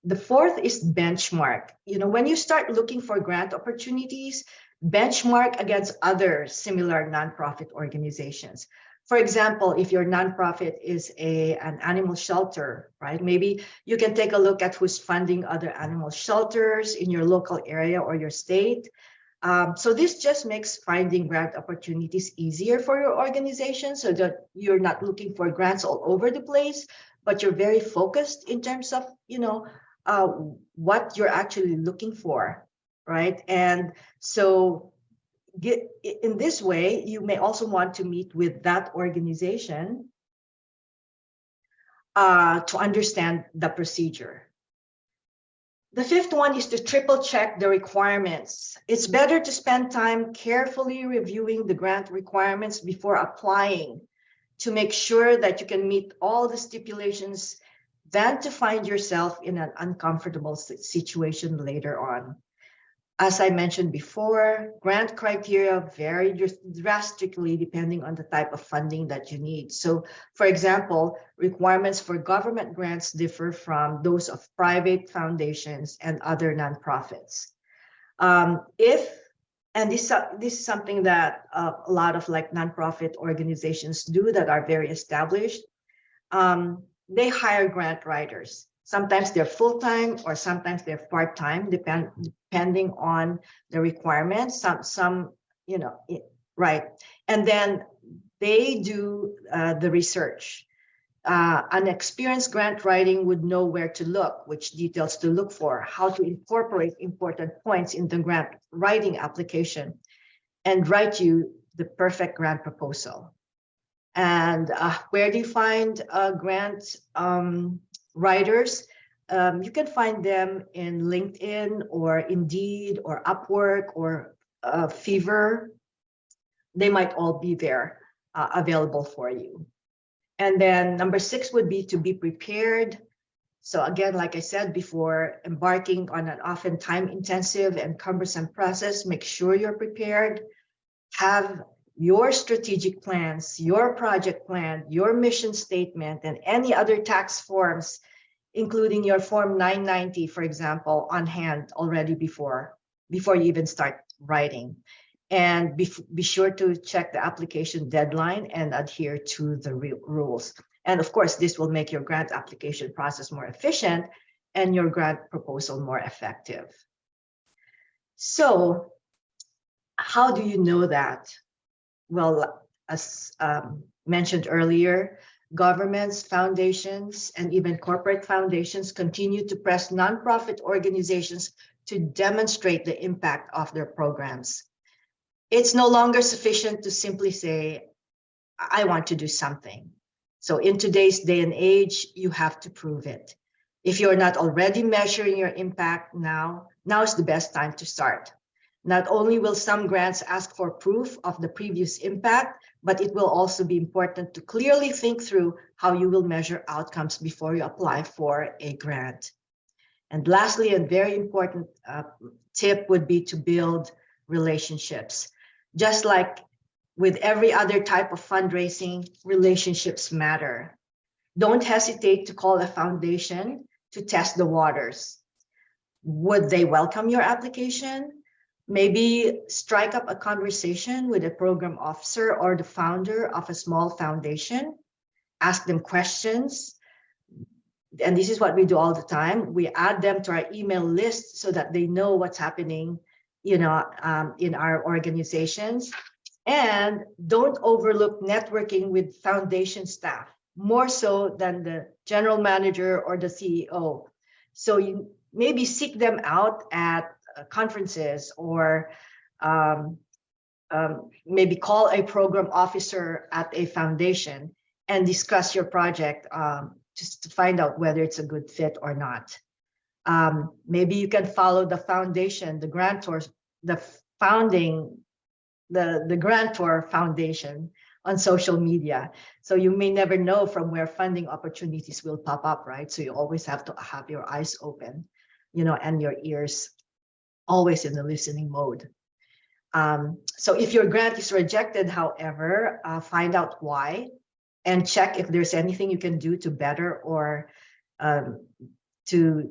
The fourth is benchmark. When you start looking for grant opportunities, benchmark against other similar nonprofit organizations. For example, if your nonprofit is an animal shelter, right? Maybe you can take a look at who's funding other animal shelters in your local area or your state. So this just makes finding grant opportunities easier for your organization, so that you're not looking for grants all over the place, but you're very focused in terms of, what you're actually looking for, right? And so in this way, you may also want to meet with that organization to understand the procedure. The fifth one is to triple check the requirements. It's better to spend time carefully reviewing the grant requirements before applying to make sure that you can meet all the stipulations than to find yourself in an uncomfortable situation later on. As I mentioned before, grant criteria vary drastically depending on the type of funding that you need. So, for example, requirements for government grants differ from those of private foundations and other nonprofits. This is something that a lot of nonprofit organizations do that are very established. They hire grant writers. Sometimes they're full-time or sometimes they're part-time, depending on the requirements. Some, right. And then they do the research. An experienced grant writing would know where to look, which details to look for, how to incorporate important points in the grant writing application, and write you the perfect grant proposal. And where do you find grant writers? You can find them in LinkedIn or Indeed or Upwork or Fiverr. They might all be there available for you. And then number 6 would be to be prepared. So again, like I said before, embarking on an often time-intensive and cumbersome process, make sure you're prepared. Have your strategic plans, your project plan, your mission statement, and any other tax forms, including your Form 990, for example, on hand already before you even start writing. And be sure to check the application deadline and adhere to the rules. And of course, this will make your grant application process more efficient and your grant proposal more effective. So how do you know that? Well, as mentioned earlier, governments, foundations, and even corporate foundations continue to press nonprofit organizations to demonstrate the impact of their programs. It's no longer sufficient to simply say, I want to do something. So in today's day and age, you have to prove it. If you're not already measuring your impact now is the best time to start. Not only will some grants ask for proof of the previous impact, but it will also be important to clearly think through how you will measure outcomes before you apply for a grant. And lastly, a very important tip would be to build relationships. Just like with every other type of fundraising, relationships matter. Don't hesitate to call a foundation to test the waters. Would they welcome your application? Maybe strike up a conversation with a program officer or the founder of a small foundation. Ask them questions. And this is what we do all the time. We add them to our email list so that they know what's happening, in our organizations. And don't overlook networking with foundation staff, more so than the general manager or the CEO. So you maybe seek them out at conferences, or maybe call a program officer at a foundation and discuss your project, just to find out whether it's a good fit or not. Maybe you can follow the foundation, the grantors, the grantor foundation on social media. So you may never know from where funding opportunities will pop up, right? So you always have to have your eyes open, and your ears always in the listening mode. So if your grant is rejected, however, find out why and check if there's anything you can do to better, or to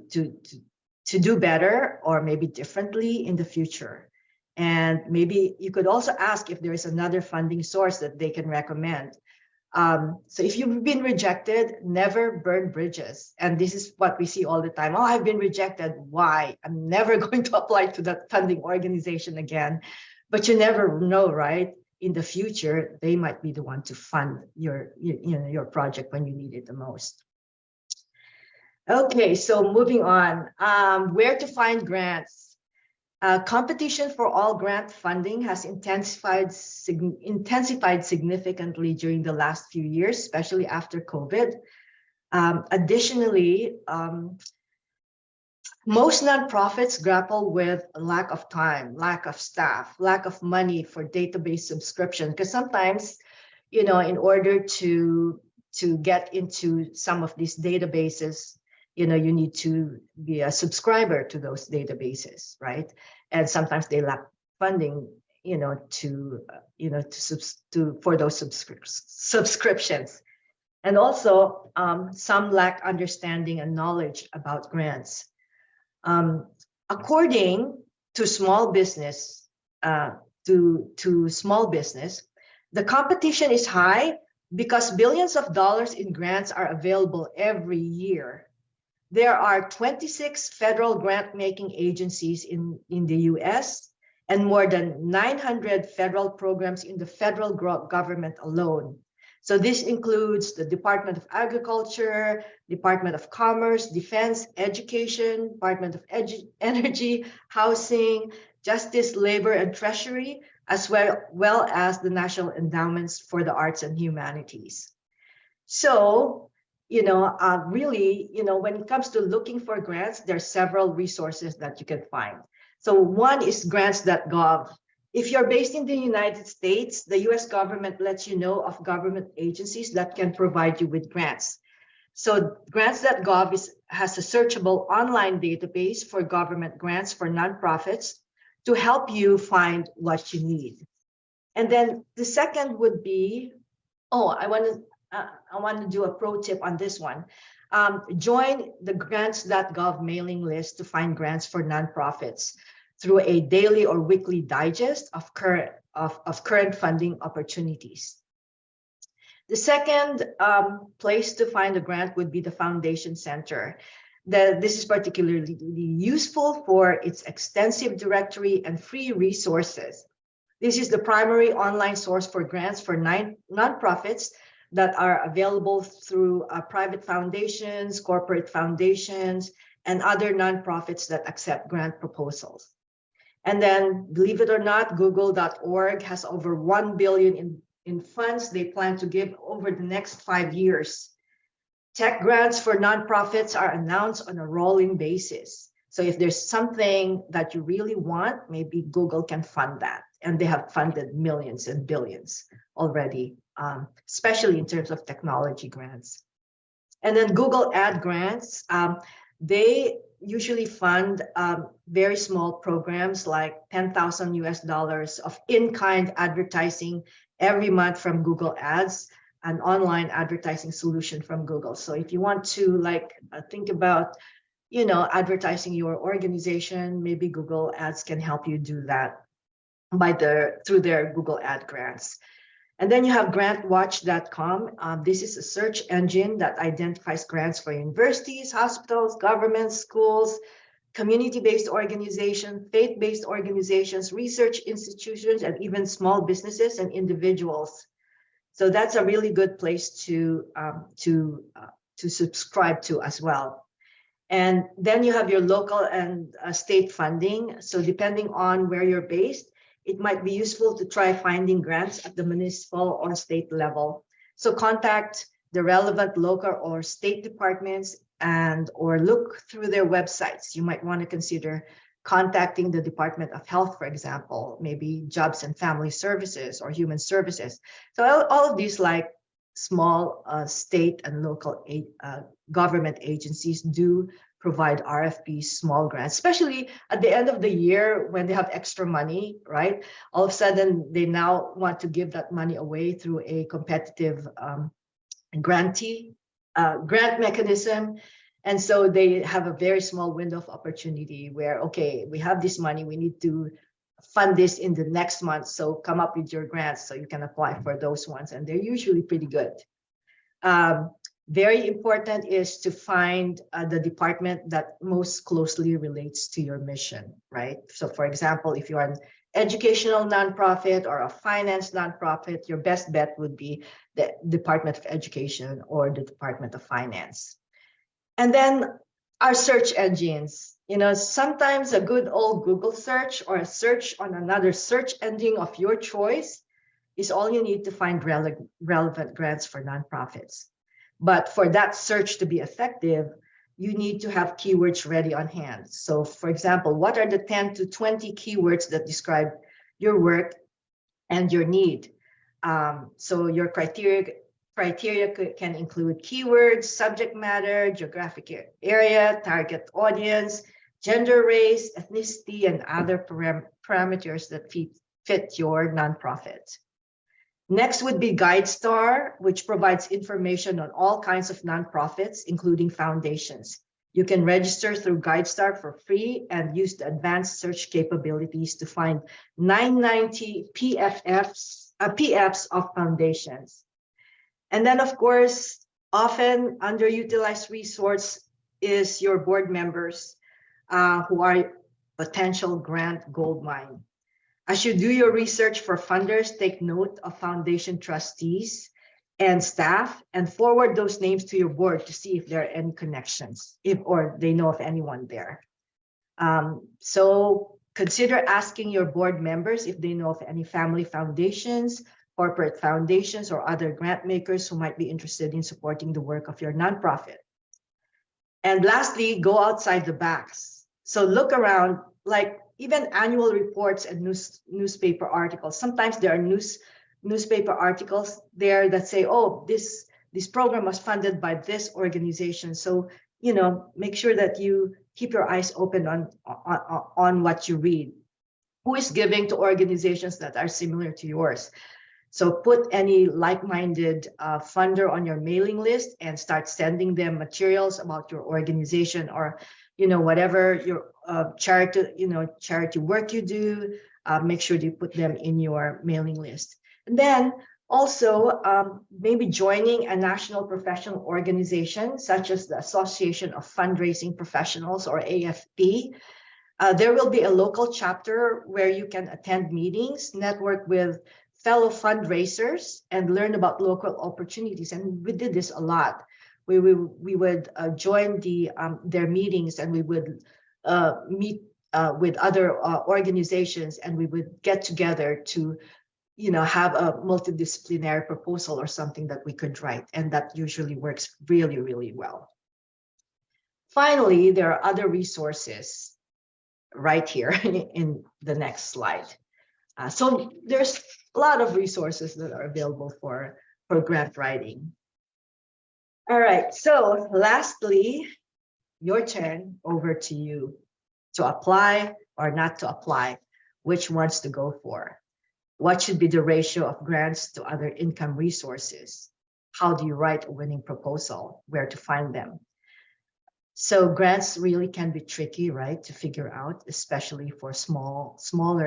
do better, or maybe differently in the future. And maybe you could also ask if there is another funding source that they can recommend. So if you've been rejected, never burn bridges. And this is what we see all the time. Oh, I've been rejected. Why? I'm never going to apply to that funding organization again. But you never know, right? In the future, they might be the one to fund your project when you need it the most. Okay, so moving on. Where to find grants? Competition for all grant funding has intensified significantly during the last few years, especially after COVID. Additionally, most nonprofits grapple with lack of time, lack of staff, lack of money for database subscription, because sometimes, in order to get into some of these databases, you need to be a subscriber to those databases, right? And sometimes they lack funding, for those subscriptions. And also, some lack understanding and knowledge about grants. According to small business, to small business, the competition is high because billions of dollars in grants are available every year. There are 26 federal grant-making agencies in the US and more than 900 federal programs in the federal government alone. So this includes the Department of Agriculture, Department of Commerce, Defense, Education, Department of Energy, Housing, Justice, Labor, and Treasury, as well as the National Endowments for the Arts and Humanities. So, really, when it comes to looking for grants, there are several resources that you can find. So one is grants.gov. If you're based in the United States, the US government lets you know of government agencies that can provide you with grants. So grants.gov has a searchable online database for government grants for nonprofits to help you find what you need. And then the second would be, I want to do a pro tip on this one. Join the grants.gov mailing list to find grants for nonprofits through a daily or weekly digest of current funding opportunities. The second place to find a grant would be the Foundation Center. This is particularly useful for its extensive directory and free resources. This is the primary online source for grants for nonprofits that are available through private foundations, corporate foundations, and other nonprofits that accept grant proposals. And then, believe it or not, Google.org has over $1 billion in funds they plan to give over the next 5 years. Tech grants for nonprofits are announced on a rolling basis. So if there's something that you really want, maybe Google can fund that. And they have funded millions and billions already, especially in terms of technology grants. And then Google Ad grants, they usually fund very small programs like 10,000 US dollars of in-kind advertising every month from Google Ads, an online advertising solution from Google. So if you want to think about, advertising your organization, maybe Google Ads can help you do that through their Google Ad grants. And then you have grantwatch.com. This is a search engine that identifies grants for universities, hospitals, governments, schools, community-based organizations, faith-based organizations, research institutions, and even small businesses and individuals. So that's a really good place to subscribe to as well. And then you have your local and state funding. So depending on where you're based, it might be useful to try finding grants at the municipal or state level. So contact the relevant local or state departments or look through their websites. You might want to consider contacting the Department of Health, for example, maybe Jobs and Family Services or Human Services. So all of these small state and local government agencies do provide RFPs, small grants, especially at the end of the year when they have extra money, right? All of a sudden, they now want to give that money away through a competitive grant mechanism. And so they have a very small window of opportunity where, okay, we have this money, we need to fund this in the next month. So come up with your grants so you can apply for those ones. And they're usually pretty good. Very important is to find the department that most closely relates to your mission, right? So for example, if you're an educational nonprofit or a finance nonprofit, your best bet would be the Department of Education or the Department of Finance. And then our search engines. Sometimes a good old Google search or a search on another search engine of your choice is all you need to find relevant grants for nonprofits. But for that search to be effective, you need to have keywords ready on hand. So for example, what are the 10 to 20 keywords that describe your work and your need? So your criteria can include keywords, subject matter, geographic area, target audience, gender, race, ethnicity, and other parameters that fit your nonprofit. Next would be GuideStar, which provides information on all kinds of nonprofits, including foundations. You can register through GuideStar for free and use the advanced search capabilities to find 990 PFs of foundations. And then, of course, often underutilized resource is your board members who are potential grant goldmine. As you do your research for funders, take note of foundation trustees and staff and forward those names to your board to see if there are any connections, or they know of anyone there. So consider asking your board members if they know of any family foundations, corporate foundations, or other grant makers who might be interested in supporting the work of your nonprofit. And lastly, go outside the box. So look around, even annual reports and newspaper articles. Sometimes there are newspaper articles there that say, oh, this program was funded by this organization. So, make sure that you keep your eyes open on what you read. Who is giving to organizations that are similar to yours? So put any like-minded funder on your mailing list and start sending them materials about your organization or whatever your charity work you do. Make sure you put them in your mailing list. And then also maybe joining a national professional organization such as the Association of Fundraising Professionals, or AFP. There will be a local chapter where you can attend meetings, network with fellow fundraisers, and learn about local opportunities. And we did this a lot. We would join their meetings, and we would meet with other organizations, and we would get together to have a multidisciplinary proposal or something that we could write, and that usually works really, really well. Finally, there are other resources right here in the next slide. So there's a lot of resources that are available for grant writing. All right, so lastly, your turn, over to you to apply or not to apply, which ones to go for. What should be the ratio of grants to other income resources? How do you write a winning proposal? Where to find them? So grants really can be tricky, right, to figure out, especially for smaller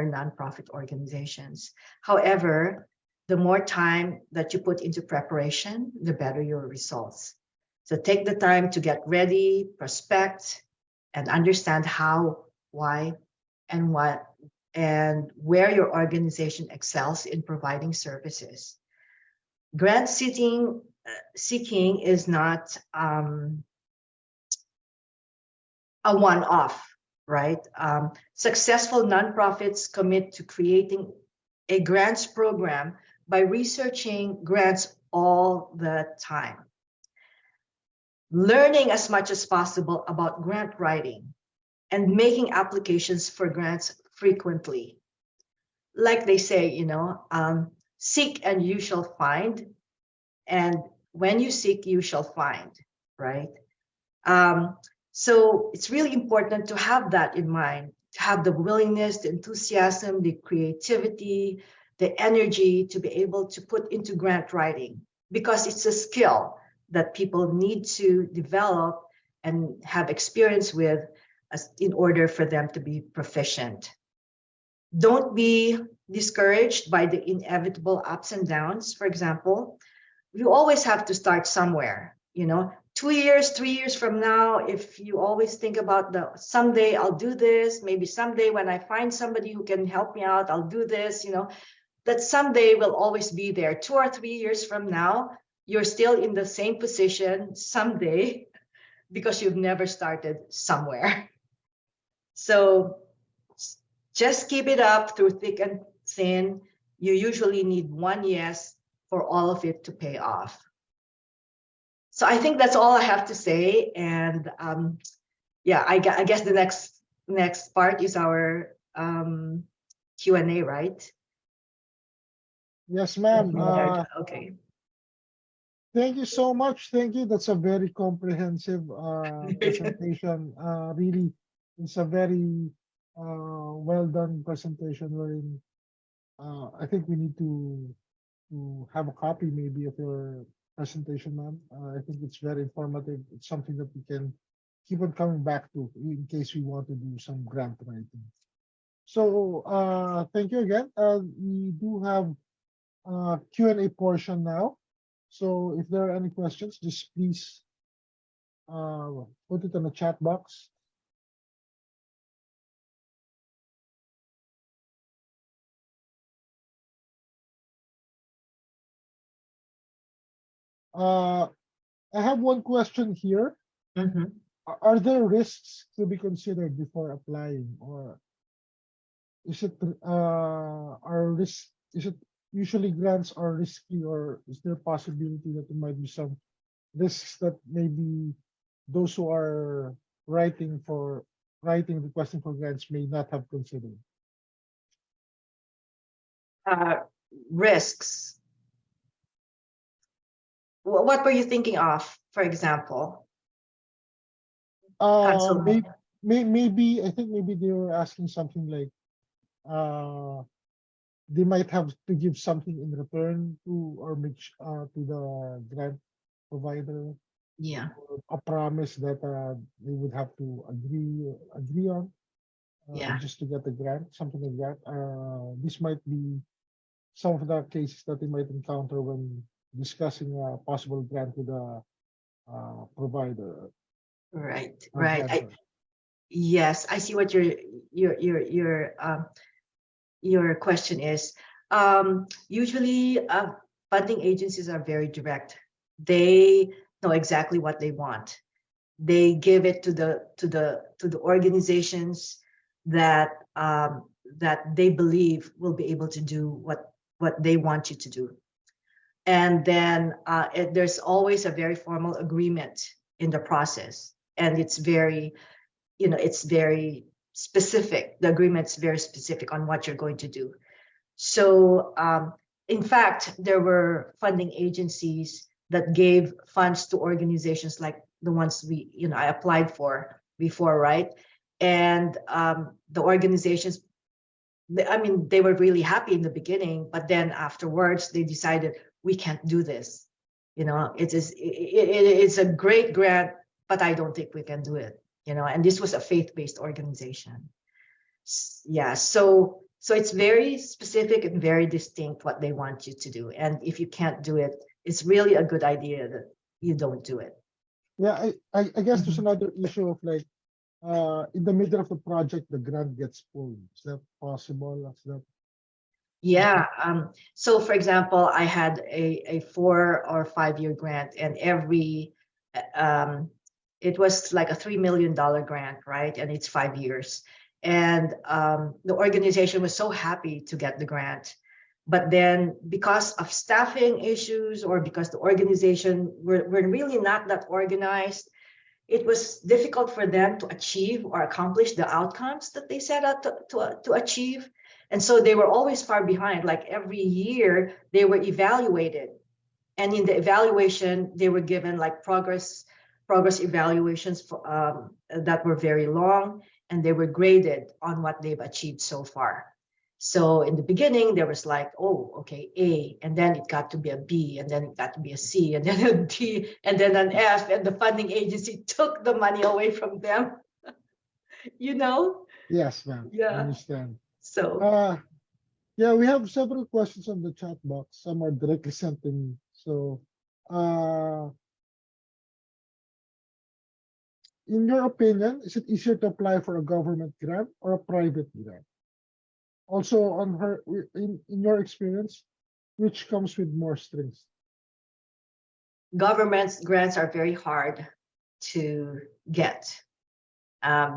nonprofit organizations. However, the more time that you put into preparation, the better your results. So take the time to get ready, prospect, and understand how, why, and what, and where your organization excels in providing services. Grant seeking is not a one-off, right? Successful nonprofits commit to creating a grants program by researching grants all the time, learning as much as possible about grant writing, and making applications for grants frequently. Like they say, seek and you shall find, and when you seek, you shall find, right? So it's really important to have that in mind, to have the willingness, the enthusiasm, the creativity, the energy to be able to put into grant writing, because it's a skill that people need to develop and have experience with in order for them to be proficient. Don't be discouraged by the inevitable ups and downs. For example, you always have to start somewhere. 2 years, 3 years from now, if you always think about someday I'll do this, maybe someday when I find somebody who can help me out, I'll do this, that someday will always be there. 2 or 3 years from now, you're still in the same position someday because you've never started somewhere. So just keep it up through thick and thin. You usually need one yes for all of it to pay off. So I think that's all I have to say. And I guess the next part is our Q&A, right? Yes, ma'am. Okay. Thank you so much. Thank you. That's a very comprehensive presentation. Really, it's a very well done presentation. Wherein I think we need to have a copy maybe of your presentation, ma'am. I think it's very informative. It's something that we can keep on coming back to in case we want to do some grant writing. So thank you again. We do have a Q&A portion now. So if there are any questions, just please put it in the chat box. I have one question here. Mm-hmm. Are there risks to be considered before applying, or is it usually grants are risky, or is there a possibility that there might be some risks that maybe those who are requesting for grants may not have considered? Risks. What were you thinking of, for example? Maybe I think maybe they were asking something like they might have to give something in return to the grant provider. Yeah. A promise that they would have to agree on just to get the grant, something like that. This might be some of the cases that they might encounter when discussing a possible grant with a provider. Right. Yes, I see what your question is. Usually, funding agencies are very direct. They know exactly what they want. They give it to the organizations that they believe will be able to do what they want you to do. And then there's always a very formal agreement in the process. and it's very, it's very specific. The agreement's very specific on what you're going to do. So in fact, there were funding agencies that gave funds to organizations like the ones I applied for before, right? And the organizations, they were really happy in the beginning, but then afterwards they decided we can't do this. It's a great grant, but I don't think we can do it. And this was a faith-based organization. Yeah, so it's very specific and very distinct what they want you to do. And if you can't do it, it's really a good idea that you don't do it. Yeah, I guess there's another issue of like in the middle of the project, the grant gets pulled. Is that possible? Yeah. So for example, I had a 4 or 5 year grant, and it was like a $3 million grant, right? And it's 5 years. And the organization was so happy to get the grant. But then because of staffing issues, or because the organization were really not that organized, it was difficult for them to achieve or accomplish the outcomes that they set out to achieve. And so they were always far behind. Like every year they were evaluated. And in the evaluation, they were given like progress evaluations that were very long, and they were graded on what they've achieved so far. So in the beginning, there was like, oh, okay, A, and then it got to be a B, and then it got to be a C, and then a D, and then an F, and the funding agency took the money away from them. Yes, ma'am. Yeah. I understand. So yeah, we have several questions on the chat box. Some are directly sent to me. So in your opinion, is it easier to apply for a government grant or a private grant? Also, in your experience, which comes with more strings? government grants are very hard to get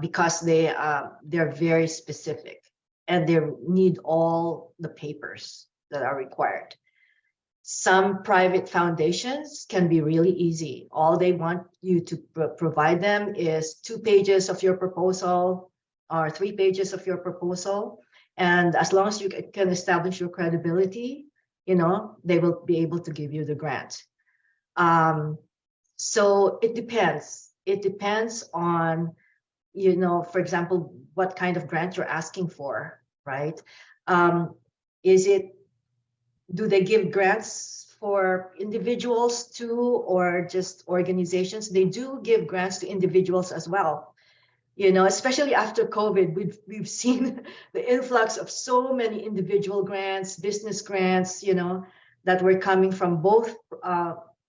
because they're very specific, and they need all the papers that are required. Some private foundations can be really easy. All they want you to provide them is 2 pages of your proposal or 3 pages of your proposal. And as long as you can establish your credibility, they will be able to give you the grant. So it depends. It depends on, for example, what kind of grant you're asking for, right? Do they give grants for individuals too, or just organizations? They do give grants to individuals as well. Especially after COVID, we've seen the influx of so many individual grants, business grants, that were coming from both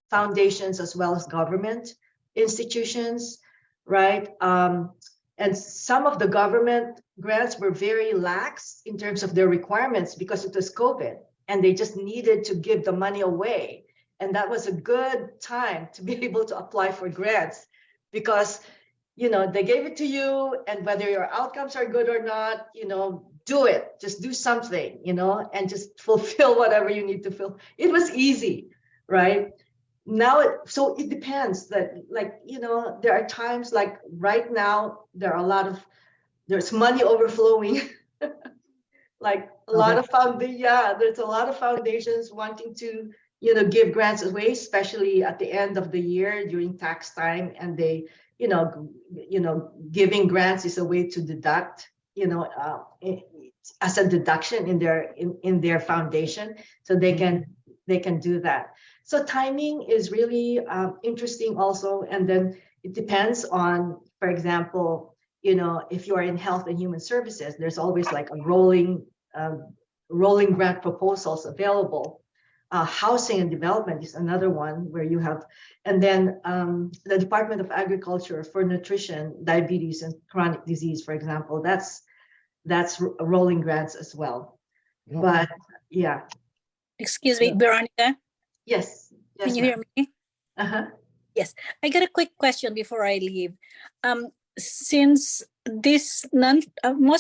foundations as well as government institutions, right? And some of the government grants were very lax in terms of their requirements because it was COVID, and they just needed to give the money away. And that was a good time to be able to apply for grants because they gave it to you, and whether your outcomes are good or not, do it. Just do something, and just fulfill whatever you need to fill. It was easy, right? Now, so it depends. That, there are times like right now, there's money overflowing. Like a lot of there's a lot of foundations wanting to, give grants away, especially at the end of the year during tax time, and they, giving grants is a way to deduct, as a deduction in their foundation, so they can do that. So timing is really interesting also, and then it depends on, for example, if you are in health and human services, there's always like a rolling grant proposals available. Housing and development is another one where you have, and then the Department of Agriculture for nutrition, diabetes, and chronic disease, for example, that's rolling grants as well. Yeah. But yeah. Excuse me, Veronica, Yes. can you hear me? Yes, I got a quick question before I leave. Since most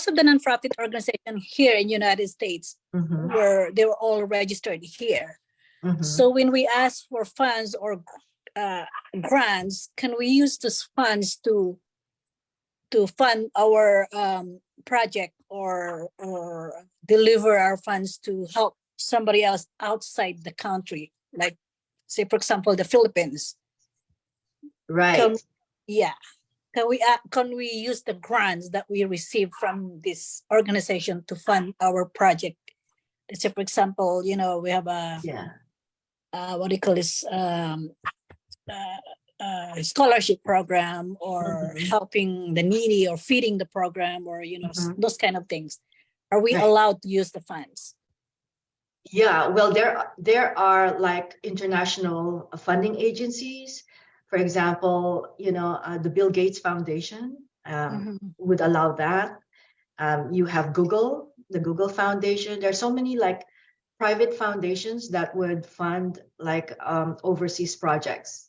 of the nonprofit organizations here in United States they were all registered here. So when we ask for funds or grants, can we use those funds to fund our project or deliver our funds to help somebody else outside the country, like say for example the Philippines? Right. Yeah. Can we use the grants that we receive from this organization to fund our project? Let's say, for example, we have a Yeah. what do you call this scholarship program, or Mhm. helping the needy, or feeding the program, or Mhm. those kind of things. Are we Right. allowed to use the funds? Yeah, well, there are like international funding agencies. For example, the Bill Gates Foundation Mhm. would allow that. You have Google, the Google Foundation. There are so many like private foundations that would fund like overseas projects.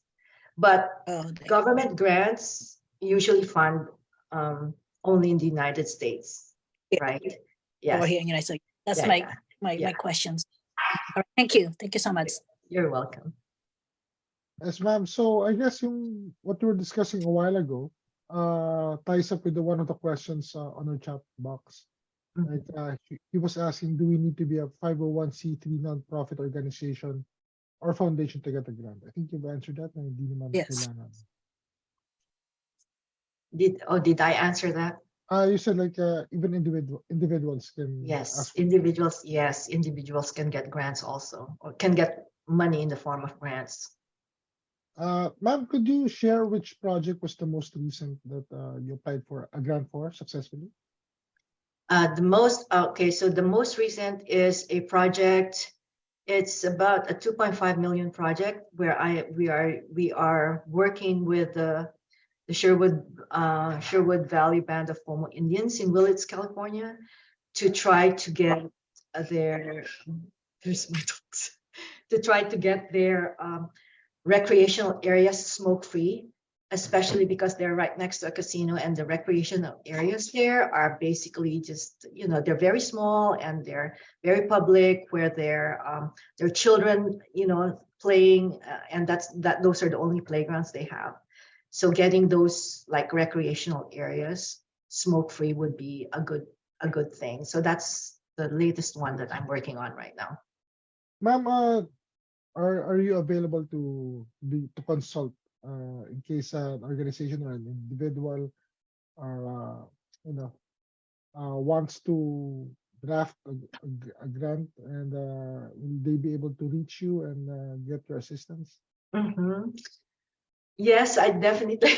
But Oh, there. government grants usually fund only in the United States, Yeah. right? Over Yes. here in United States. That's Yeah, my yeah. my Yeah. my questions. All right, thank you so much. You're welcome. Yes, ma'am. So I guess what we were discussing a while ago ties up with one of the questions on our chat box. Like he was asking, do we need to be a 501c3 nonprofit organization or foundation to get a grant? I think you've answered that. Na hindi naman Yes. kailangan. Did I answer that? You said like even individuals can Yes, ask. individuals can get grants also, or can get money in the form of grants. Ma'am, could you share which project was the most recent that you applied for a grant for successfully? So the most recent is a project. It's about a 2.5 million project where we are working with the Sherwood Valley Band of Pomo Indians in Willits, California, to try to get their recreational areas smoke-free, especially because they're right next to a casino, and the recreational areas there are basically just, they're very small and they're very public, where there are children, playing, and those are the only playgrounds they have. So getting those like recreational areas smoke-free would be a good thing. So that's the latest one that I'm working on right now. Ma'am, are you available to consult in case an organization or an individual or wants to draft a grant, and will they be able to reach you and get your assistance? Mhm. Yes, I definitely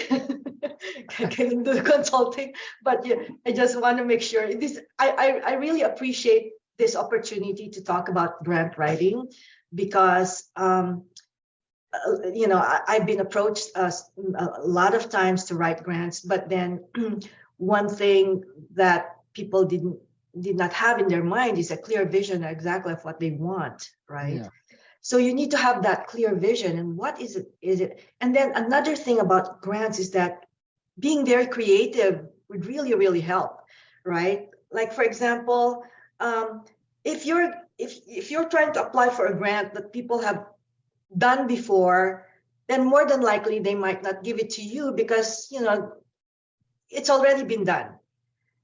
can do consulting, but yeah, I just want to make sure this. I really appreciate this opportunity to talk about grant writing, because I've been approached a lot of times to write grants, but then one thing that people did not have in their mind is a clear vision exactly of what they want, right? Yeah. So you need to have that clear vision, and what is it? And then another thing about grants is that being very creative would really, really help, right? Like for example, if you're trying to apply for a grant that people have done before, then more than likely they might not give it to you because it's already been done.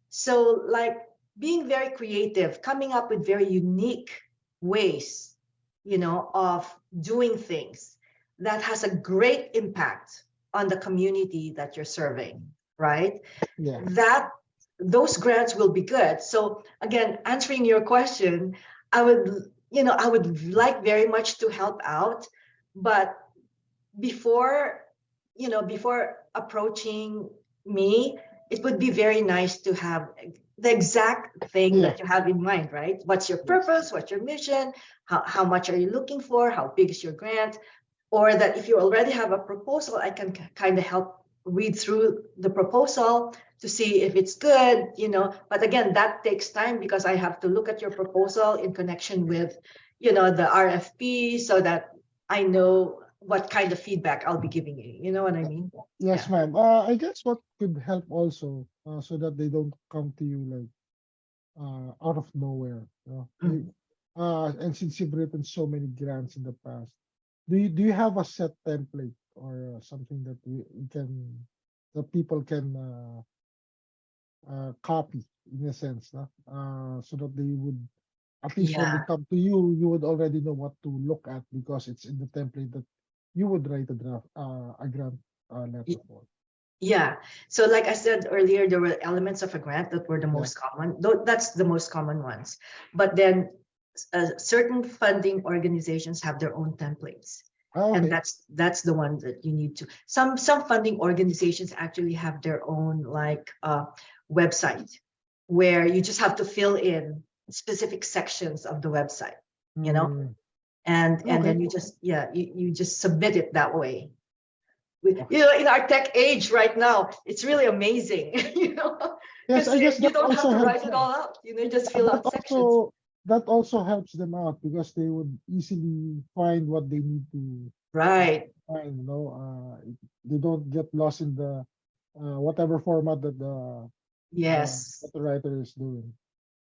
So like being very creative, coming up with very unique ways of doing things that has a great impact on the community that you're serving, right? Yeah. Those grants will be good. So again, answering your question, I would like very much to help out, but before approaching me, it would be very nice to have the exact thing that you have in mind, right? What's your purpose? What's your mission? How much are you looking for? How big is your grant? Or that if you already have a proposal, I can kind of help read through the proposal to see if it's good, But again, that takes time because I have to look at your proposal in connection with, the RFP, so that I know what kind of feedback I'll be giving you. You know what I mean? Yes, Yeah. ma'am. I guess what could help also, so that they don't come to you like out of nowhere. And since you've written so many grants in the past, do you have a set template or something that we can, that people can copy in a sense, no? So that they would, at least when they Yeah. come to you, you would already know what to look at because it's in the template that you would write a grant letter for. Yeah. So like I said earlier, there were elements of a grant that were the Yeah. most common. Though that's the most common ones. But then certain funding organizations have their own templates. Ah, And okay. that's the one that you need to. Some funding organizations actually have their own like website where you just have to fill in specific sections of the website, you know, Mm, and okay. then you just you just submit it that way. Okay. You know, in our tech age right now, it's really amazing, you know, Yes, because I guess you that don't have also to helps write it them. all out. You know, just Yeah, fill but out sections. also that also helps them out because they would easily find what they need to Right. find. You know, they don't get lost in the whatever format that Yes. that the writer is doing.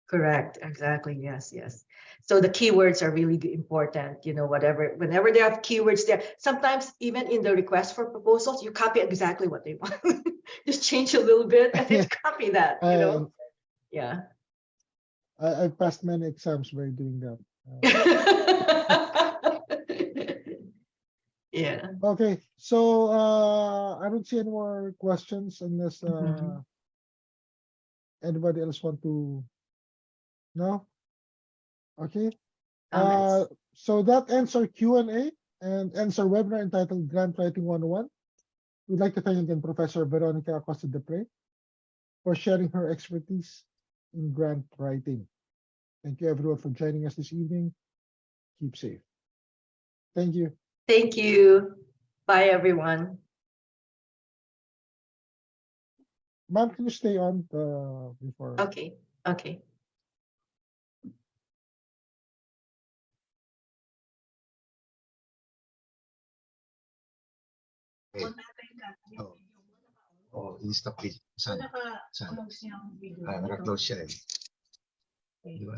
Correct. Exactly. Yes. Yes. So the keywords are really important. You know, whenever they have keywords there, sometimes even in the request for proposals, you copy exactly what they want. Just change a little bit and then copy that. You know. Yeah. I passed many exams by doing that. Yeah. Okay, so I don't see any more questions unless Mhm. anybody else want to know. Okay. Comments. So that ends our Q&A and ends our webinar entitled Grant Writing 101. We'd like to thank again Professor Veronica Acosta Deprez for sharing her expertise in grant writing. Thank you everyone for joining us this evening. Keep safe. Thank you. Thank you. Bye, everyone. Ma'am, can you stay on before? Okay. Okay. Oo. Oo, in-stop din. Saan? Saan? Naka-close siya eh. Di ba?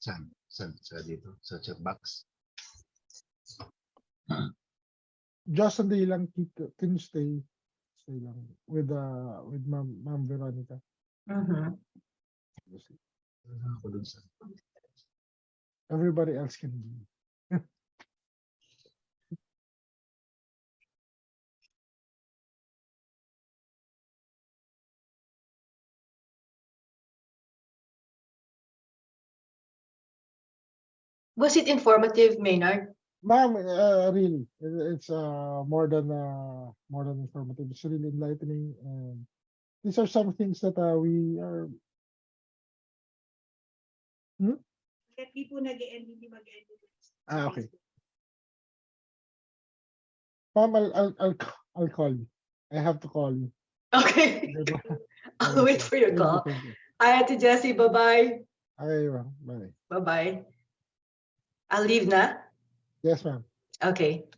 Saan? Saan? Sa dito? Sa chat box? Just sandali lang, can you stay lang with Ma'am Veronica. Mhm. Ako dun sa... Everybody else can be. Was it informative, Maynard? Ma'am, really, it's more than informative. It's really enlightening, and these are some things that we are. Hmm? Okay, ma'am, I'll call you. I have to call you. Okay. I'll wait for your call. Thank you. Hi, Ate Jessie. Bye-bye. Okay, ma'am. Bye. Bye-bye. I'll leave na. Yes, ma'am. Okay.